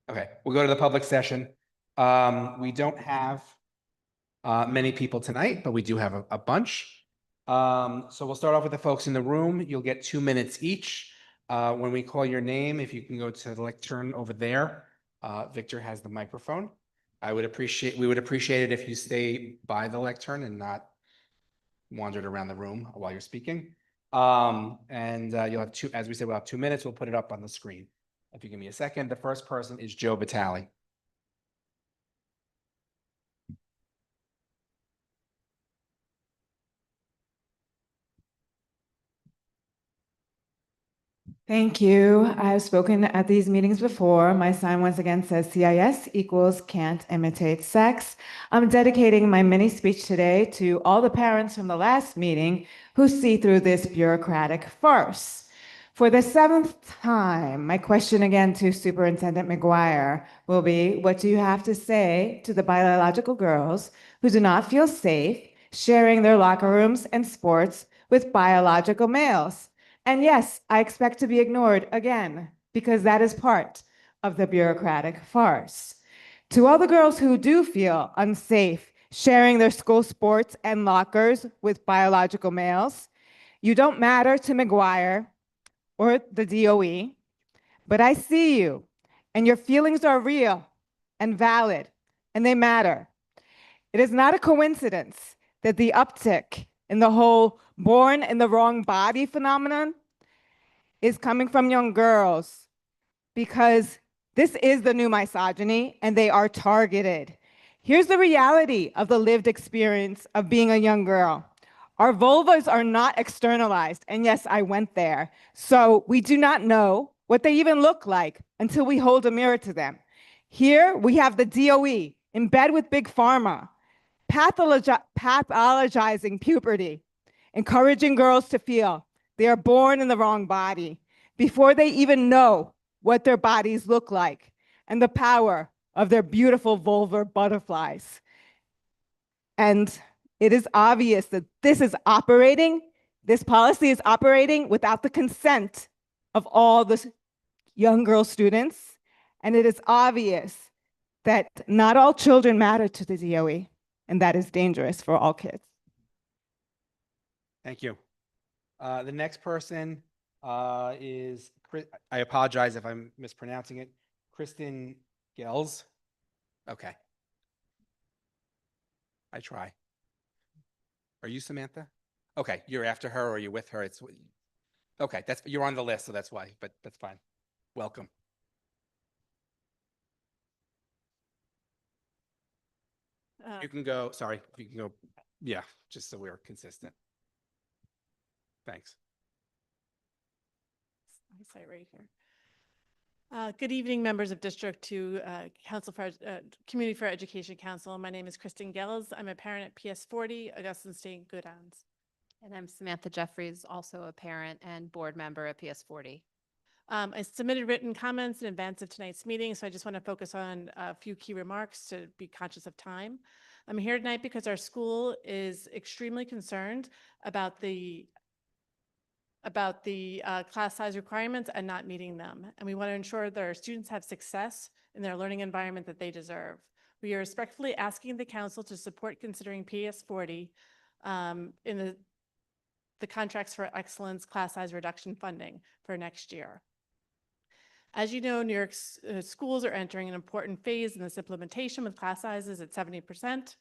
Speaker 1: Okay, we'll go to the public session. We don't have many people tonight, but we do have a bunch. So we'll start off with the folks in the room. You'll get 2 minutes each. When we call your name, if you can go to the lectern over there, Victor has the microphone. We would appreciate it if you stay by the lectern and not wandered around the room while you're speaking. And you'll have as we said, we'll have 2 minutes. We'll put it up on the screen. If you give me a second, the first person is Joe Vitale.
Speaker 13: Thank you. I've spoken at these meetings before. My sign once again says CIS equals can't imitate sex. I'm dedicating my mini speech today to all the parents from the last meeting who see through this bureaucratic farce. For the 7th time, my question again to Superintendent McGuire will be, what do you have to say to the biological girls who do not feel safe sharing their locker rooms and sports with biological males? And yes, I expect to be ignored again, because that is part of the bureaucratic farce. To all the girls who do feel unsafe sharing their school sports and lockers with biological males, you don't matter to McGuire or the DOE, but I see you, and your feelings are real and valid, and they matter. It is not a coincidence that the uptick in the whole born in the wrong body phenomenon is coming from young girls, because this is the new misogyny and they are targeted. Here's the reality of the lived experience of being a young girl. Our vulvas are not externalized, and yes, I went there. So we do not know what they even look like until we hold a mirror to them. Here we have the DOE in bed with Big Pharma, pathologizing puberty, encouraging girls to feel they are born in the wrong body before they even know what their bodies look like and the power of their beautiful vulvar butterflies. And it is obvious that this policy is operating without the consent of all the young girl students. And it is obvious that not all children matter to the DOE, and that is dangerous for all kids.
Speaker 1: Thank you. The next person is, I apologize if I'm mispronouncing it, Kristen Gels. Okay. I try. Are you Samantha? Okay, you're after her or you're with her? It's okay. You're on the list, so that's why. But that's fine. Welcome. You can go. Sorry, you can go. Yeah, just so we're consistent. Thanks.
Speaker 14: I say right here. Good evening, members of District 2 Council for Community for Education Council. My name is Kristen Gels. I'm a parent at PS40, Augustine State, Goodans.
Speaker 15: And I'm Samantha Jeffries, also a parent and board member at PS40.
Speaker 14: I submitted written comments in advance of tonight's meeting, so I just want to focus on a few key remarks to be conscious of time. I'm here tonight because our school is extremely concerned about the class size requirements and not meeting them. And we want to ensure that our students have success in their learning environment that they deserve. We are respectfully asking the council to support considering PS40 in the Contracts for Excellence class size reduction funding for next year. As you know, New York schools are entering an important phase in this implementation with class sizes at 70%.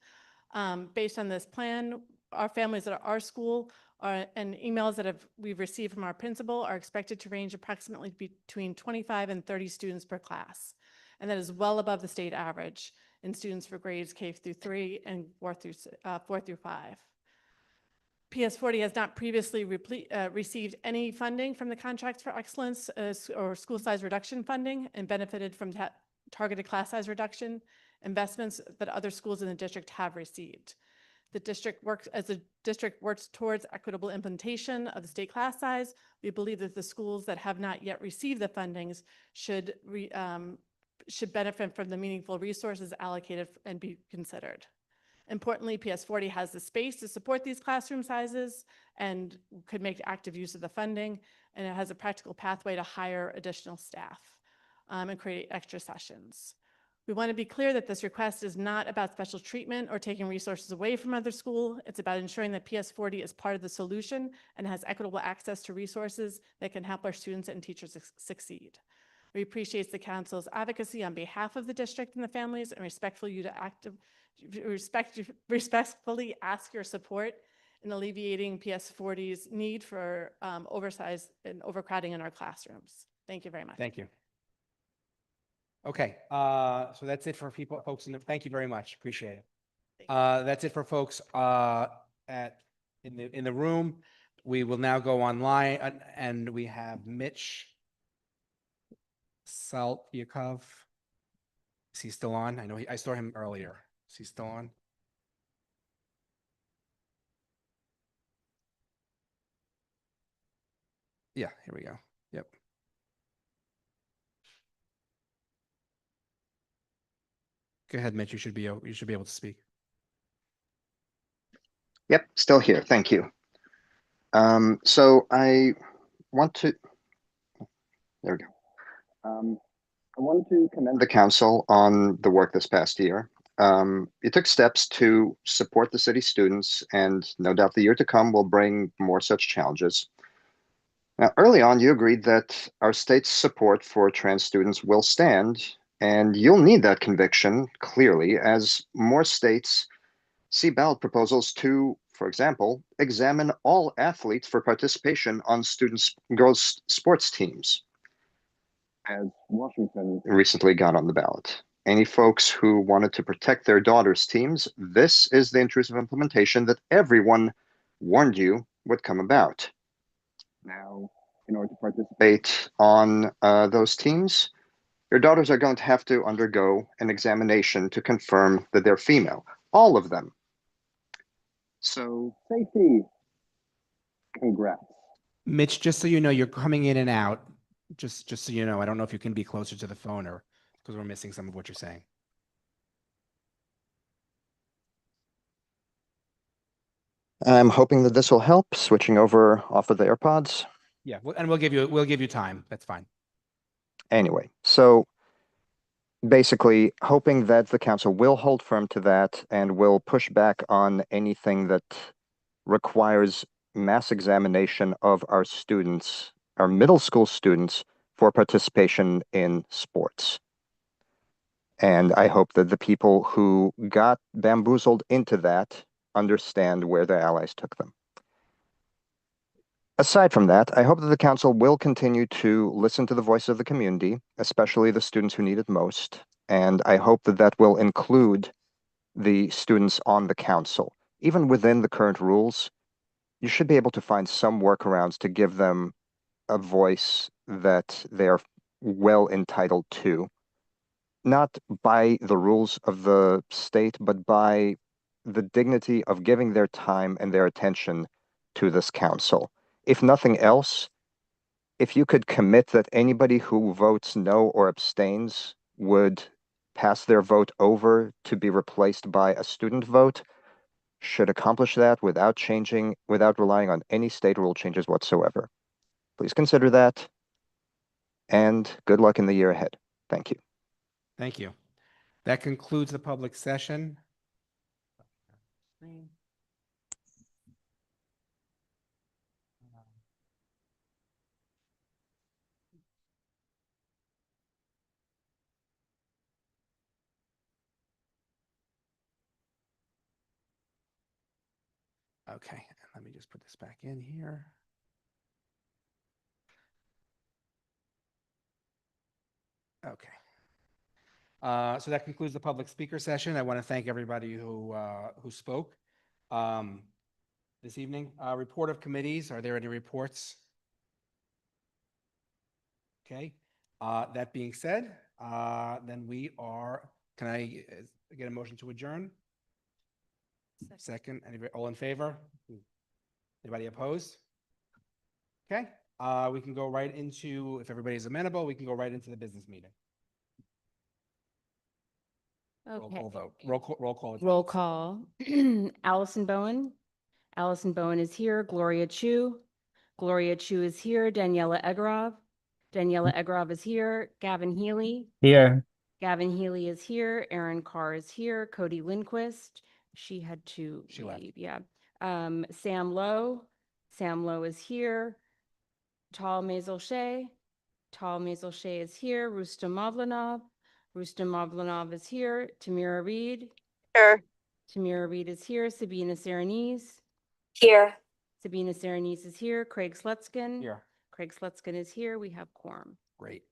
Speaker 14: Based on this plan, our families at our school and emails that we've received from our principal are expected to range approximately between 25 and 30 students per class. And that is well above the state average in students for grades K through 3 and 4 through 5. PS40 has not previously received any funding from the Contracts for Excellence or school size reduction funding and benefited from targeted class size reduction investments that other schools in the district have received. The district works towards equitable implementation of the state class size. We believe that the schools that have not yet received the fundings should benefit from the meaningful resources allocated and be considered. Importantly, PS40 has the space to support these classroom sizes and could make active use of the funding, and it has a practical pathway to hire additional staff and create extra sessions. We want to be clear that this request is not about special treatment or taking resources away from other schools. It's about ensuring that PS40 is part of the solution and has equitable access to resources that can help our students and teachers succeed. We appreciate the council's advocacy on behalf of the district and the families and respectfully ask your support in alleviating PS40's need for oversized and overcrowding in our classrooms. Thank you very much.
Speaker 1: Thank you. Okay, so that's it for folks thank you very much. Appreciate it. That's it for folks in the room. We will now go online and we have Mitch Saltyakov. Is he still on? I know I saw him earlier. Is he still on? Yeah, here we go. Yep. Go ahead, Mitch. You should be able to speak.
Speaker 16: Yep, still here. Thank you. So I want to. There we go. I want to commend the council on the work this past year. You took steps to support the city students, and no doubt the year to come will bring more such challenges. Now, early on, you agreed that our state's support for trans students will stand, and you'll need that conviction, clearly, as more states see ballot proposals to, for example, examine all athletes for participation on girls' sports teams, as Washington recently got on the ballot. Any folks who wanted to protect their daughters' teams, this is the intrusive implementation that everyone warned you would come about. Now, in order to participate on those teams, your daughters are going to have to undergo an examination to confirm that they're female. All of them. So, safety. Congrats.
Speaker 1: Mitch, just so you know, you're coming in and out. Just so you know, I don't know if you can be closer to the phone or because we're missing some of what you're saying.
Speaker 16: I'm hoping that this will help, switching over off of the AirPods.
Speaker 1: Yeah, and we'll give you time. That's fine.
Speaker 16: Anyway, so basically hoping that the council will hold firm to that and will push back on anything that requires mass examination of our students, our middle school students, for participation in sports. And I hope that the people who got bamboozled into that understand where their allies took them. Aside from that, I hope that the council will continue to listen to the voice of the community, especially the students who need it most, and I hope that that will include the students on the council. Even within the current rules, you should be able to find some workarounds to give them a voice that they are well entitled to, not by the rules of the state, but by the dignity of giving their time and their attention to this council. If nothing else, if you could commit that anybody who votes no or abstains would pass their vote over to be replaced by a student vote, should accomplish that without relying on any state rule changes whatsoever. Please consider that, and good luck in the year ahead. Thank you.
Speaker 1: Thank you. That concludes the public session. Okay, let me just put this back in here. Okay. So that concludes the public speaker session. I want to thank everybody who spoke this evening. Report of committees. Are there any reports? Okay. That being said, then we are. Can I get a motion to adjourn? Second. Anybody, all in favor? Anybody opposed? Okay. We can go right into, if everybody's amenable, we can go right into the business meeting. Roll call vote. Roll call.
Speaker 2: Roll call. Allison Bowen. Allison Bowen is here. Gloria Chu. Gloria Chu is here. Daniela Egrov. Daniela Egrov is here. Gavin Healy.
Speaker 4: Here.
Speaker 2: Gavin Healy is here. Aaron Carr is here. Cody Lindquist. She had to
Speaker 1: She left.
Speaker 2: leave. Yeah. Sam Lowe. Sam Lowe is here. Tal Mazel-Shay. Tal Mazel-Shay is here. Rustam Mavlanov. Rustam Mavlanov is here. Tamira Reed.
Speaker 11: Here.
Speaker 2: Tamira Reed is here. Sabina Serenese.
Speaker 11: Here.
Speaker 2: Sabina Serenese is here. Craig Slutskin.
Speaker 1: Here.
Speaker 2: Craig Slutskin is here. We have quorum.
Speaker 1: Great.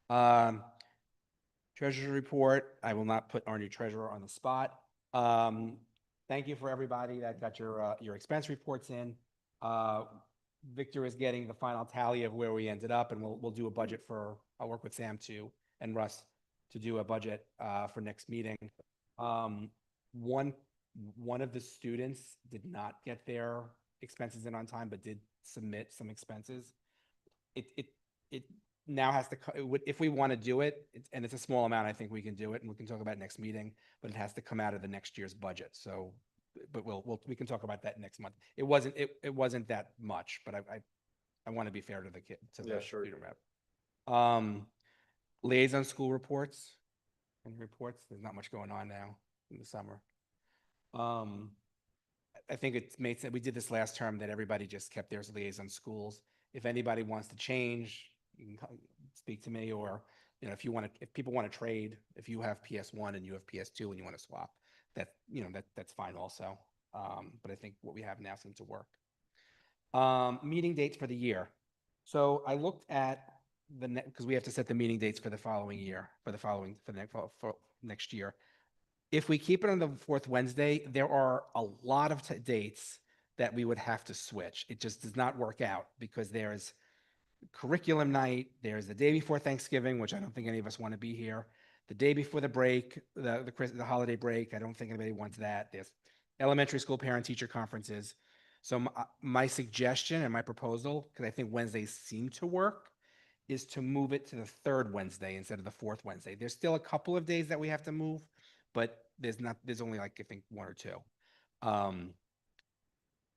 Speaker 1: Treasurer report. I will not put our new treasurer on the spot. Thank you for everybody that got your expense reports in. Victor is getting the final tally of where we ended up, and we'll do a budget for. I'll work with Sam too and Russ to do a budget for next meeting. One of the students did not get their expenses in on time, but did submit some expenses. It now has to, if we want to do it, and it's a small amount, I think we can do it, and we can talk about it next meeting, but it has to come out of the next year's budget. So, but we can talk about that next month. It wasn't that much, but I want to be fair to the kid, to the student rep. Liaison school reports. Any reports? There's not much going on now in the summer. I think it made sense. We did this last term that everybody just kept theirs liaison schools. If anybody wants to change, you can speak to me, or if people want to trade, if you have PS1 and you have PS2 and you want to swap, that's fine also. But I think what we have now seems to work. Meeting dates for the year. So I looked at because we have to set the meeting dates for the following year, for next year. If we keep it on the fourth Wednesday, there are a lot of dates that we would have to switch. It just does not work out because there's curriculum night, there's the day before Thanksgiving, which I don't think any of us want to be here. The day before the break, the holiday break, I don't think anybody wants that. There's elementary school parent-teacher conferences. So my suggestion and my proposal, because I think Wednesdays seem to work, is to move it to the third Wednesday instead of the fourth Wednesday. There's still a couple of days that we have to move, but there's only like, I think, one or two.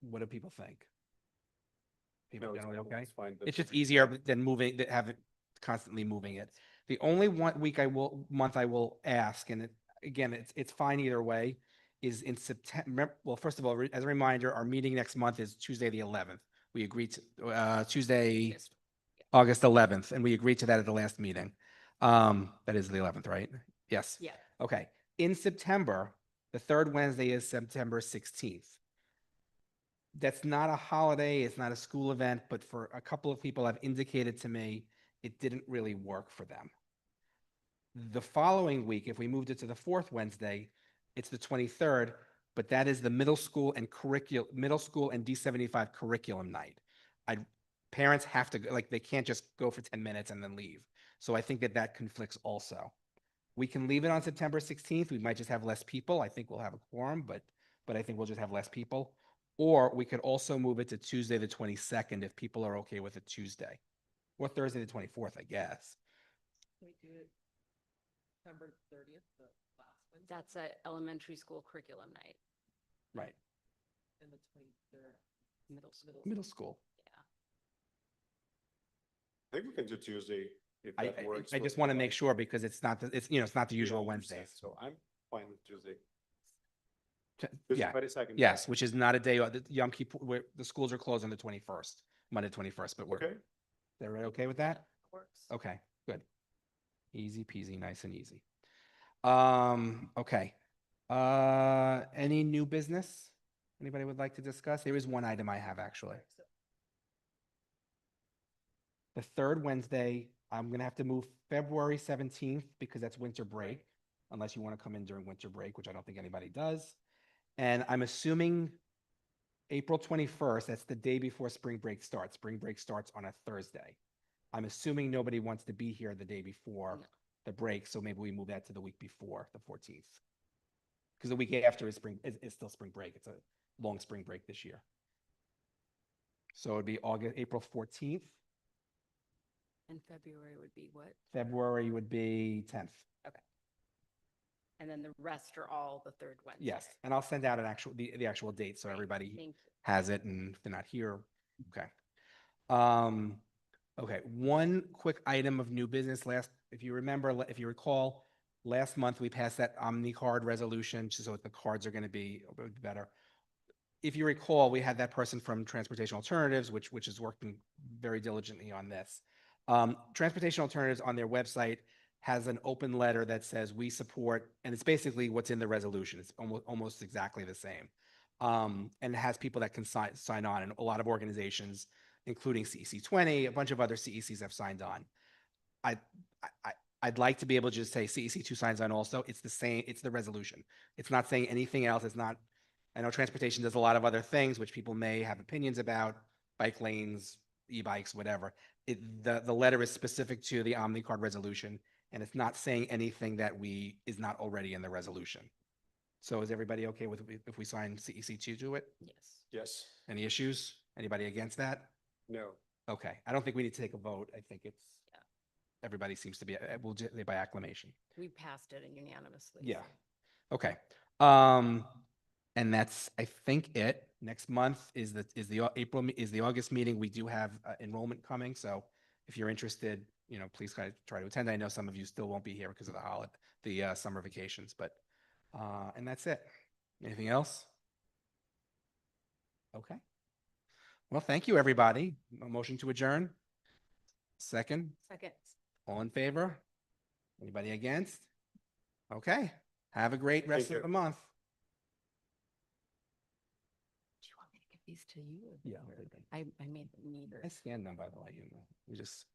Speaker 1: What do people think? People generally okay?
Speaker 8: It's fine.
Speaker 1: It's just easier than have it constantly moving it. The only month I will ask, and it's fine either way, is in September. Well, first of all, as a reminder, our meeting next month is Tuesday the 11th. We agreed to Tuesday, August 11th, and we agreed to that at the last meeting. That is the 11th, right? Yes.
Speaker 2: Yeah.
Speaker 1: Okay. In September, The third Wednesday is September 16th. That's not a holiday, it's not a school event, but for a couple of people have indicated to me it didn't really work for them. The following week, if we moved it to the fourth Wednesday, it's the 23rd, but that is the middle school and D75 curriculum night. Parents have to, like, they can't just go for 10 minutes and then leave. So I think that conflicts also. We can leave it on September 16th. We might just have less people. I think we'll have a quorum, but I think we'll just have less people. Or we could also move it to Tuesday, the 22nd, if people are okay with a Tuesday. Or Thursday, the 24th, I guess.
Speaker 15: We do it September 30th, the last one. That's a elementary school curriculum night.
Speaker 1: Right.
Speaker 15: And the 23rd,
Speaker 1: Middle school.
Speaker 8: I think we can do Tuesday if
Speaker 1: I
Speaker 8: that works.
Speaker 1: just want to make sure because it's not the usual Wednesdays.
Speaker 8: So I'm fine with Tuesday.
Speaker 1: Yeah.
Speaker 8: 22nd.
Speaker 1: Yes, which is not a day, the Yom Kippur, where the schools are closed on the 21st, Monday, 21st, but we're,
Speaker 8: Okay.
Speaker 1: everybody okay with that?
Speaker 15: Works.
Speaker 1: Okay, good. Easy peasy, nice and easy. Okay. Any new business? Anybody would like to discuss? There is one item I have actually. The third Wednesday, I'm gonna have to move February 17th because that's winter break, unless you want to come in during winter break, which I don't think anybody does. And I'm assuming April 21st, that's the day before spring break starts. Spring break starts on a Thursday. I'm assuming nobody wants to be here the day before the break, so maybe we move that to the week before, the 14th. Because the week after is still spring break. It's a long spring break this year. So it'd be April 14th.
Speaker 15: And February would be what?
Speaker 1: February would be 10th.
Speaker 15: Okay. And then the rest are all the third Wednesday.
Speaker 1: Yes, and I'll send out the actual date so everybody
Speaker 15: Thank you.
Speaker 1: has it, and if they're not here, okay. Okay, one quick item of new business. If you recall, last month we passed that Omni card resolution, so the cards are going to be better. If you recall, we had that person from Transportation Alternatives, which is working very diligently on this. Transportation Alternatives on their website has an open letter that says we support, and it's basically what's in the resolution. It's almost exactly the same. And it has people that can sign on, and a lot of organizations, including CEC20, a bunch of other CECs have signed on. I'd like to be able to just say CEC2 signs on also. It's the same, it's the resolution. It's not saying anything else. It's not, I know transportation does a lot of other things, which people may have opinions about, bike lanes, e-bikes, whatever. The letter is specific to the Omni card resolution, and it's not saying anything that is not already in the resolution. So is everybody okay with if we sign CEC2 to it?
Speaker 15: Yes.
Speaker 8: Yes.
Speaker 1: Any issues? Anybody against that?
Speaker 8: No.
Speaker 1: Okay, I don't think we need to take a vote. I think everybody seems to be, we'll do it by acclamation.
Speaker 15: We passed it unanimously.
Speaker 1: Yeah. Okay. And that's, I think, it. Next month is the August meeting. We do have enrollment coming, so if you're interested, please try to attend. I know some of you still won't be here because of the summer vacations, but and that's it. Anything else? Okay. Well, thank you, everybody. A motion to adjourn. Second.
Speaker 15: Second.
Speaker 1: All in favor? Anybody against? Okay. Have a great rest
Speaker 8: Thank
Speaker 1: of the
Speaker 8: you.
Speaker 1: month.
Speaker 15: Do you want me to give these to you?
Speaker 1: Yeah.
Speaker 15: I made them neater.
Speaker 1: I scanned them, by the way. We just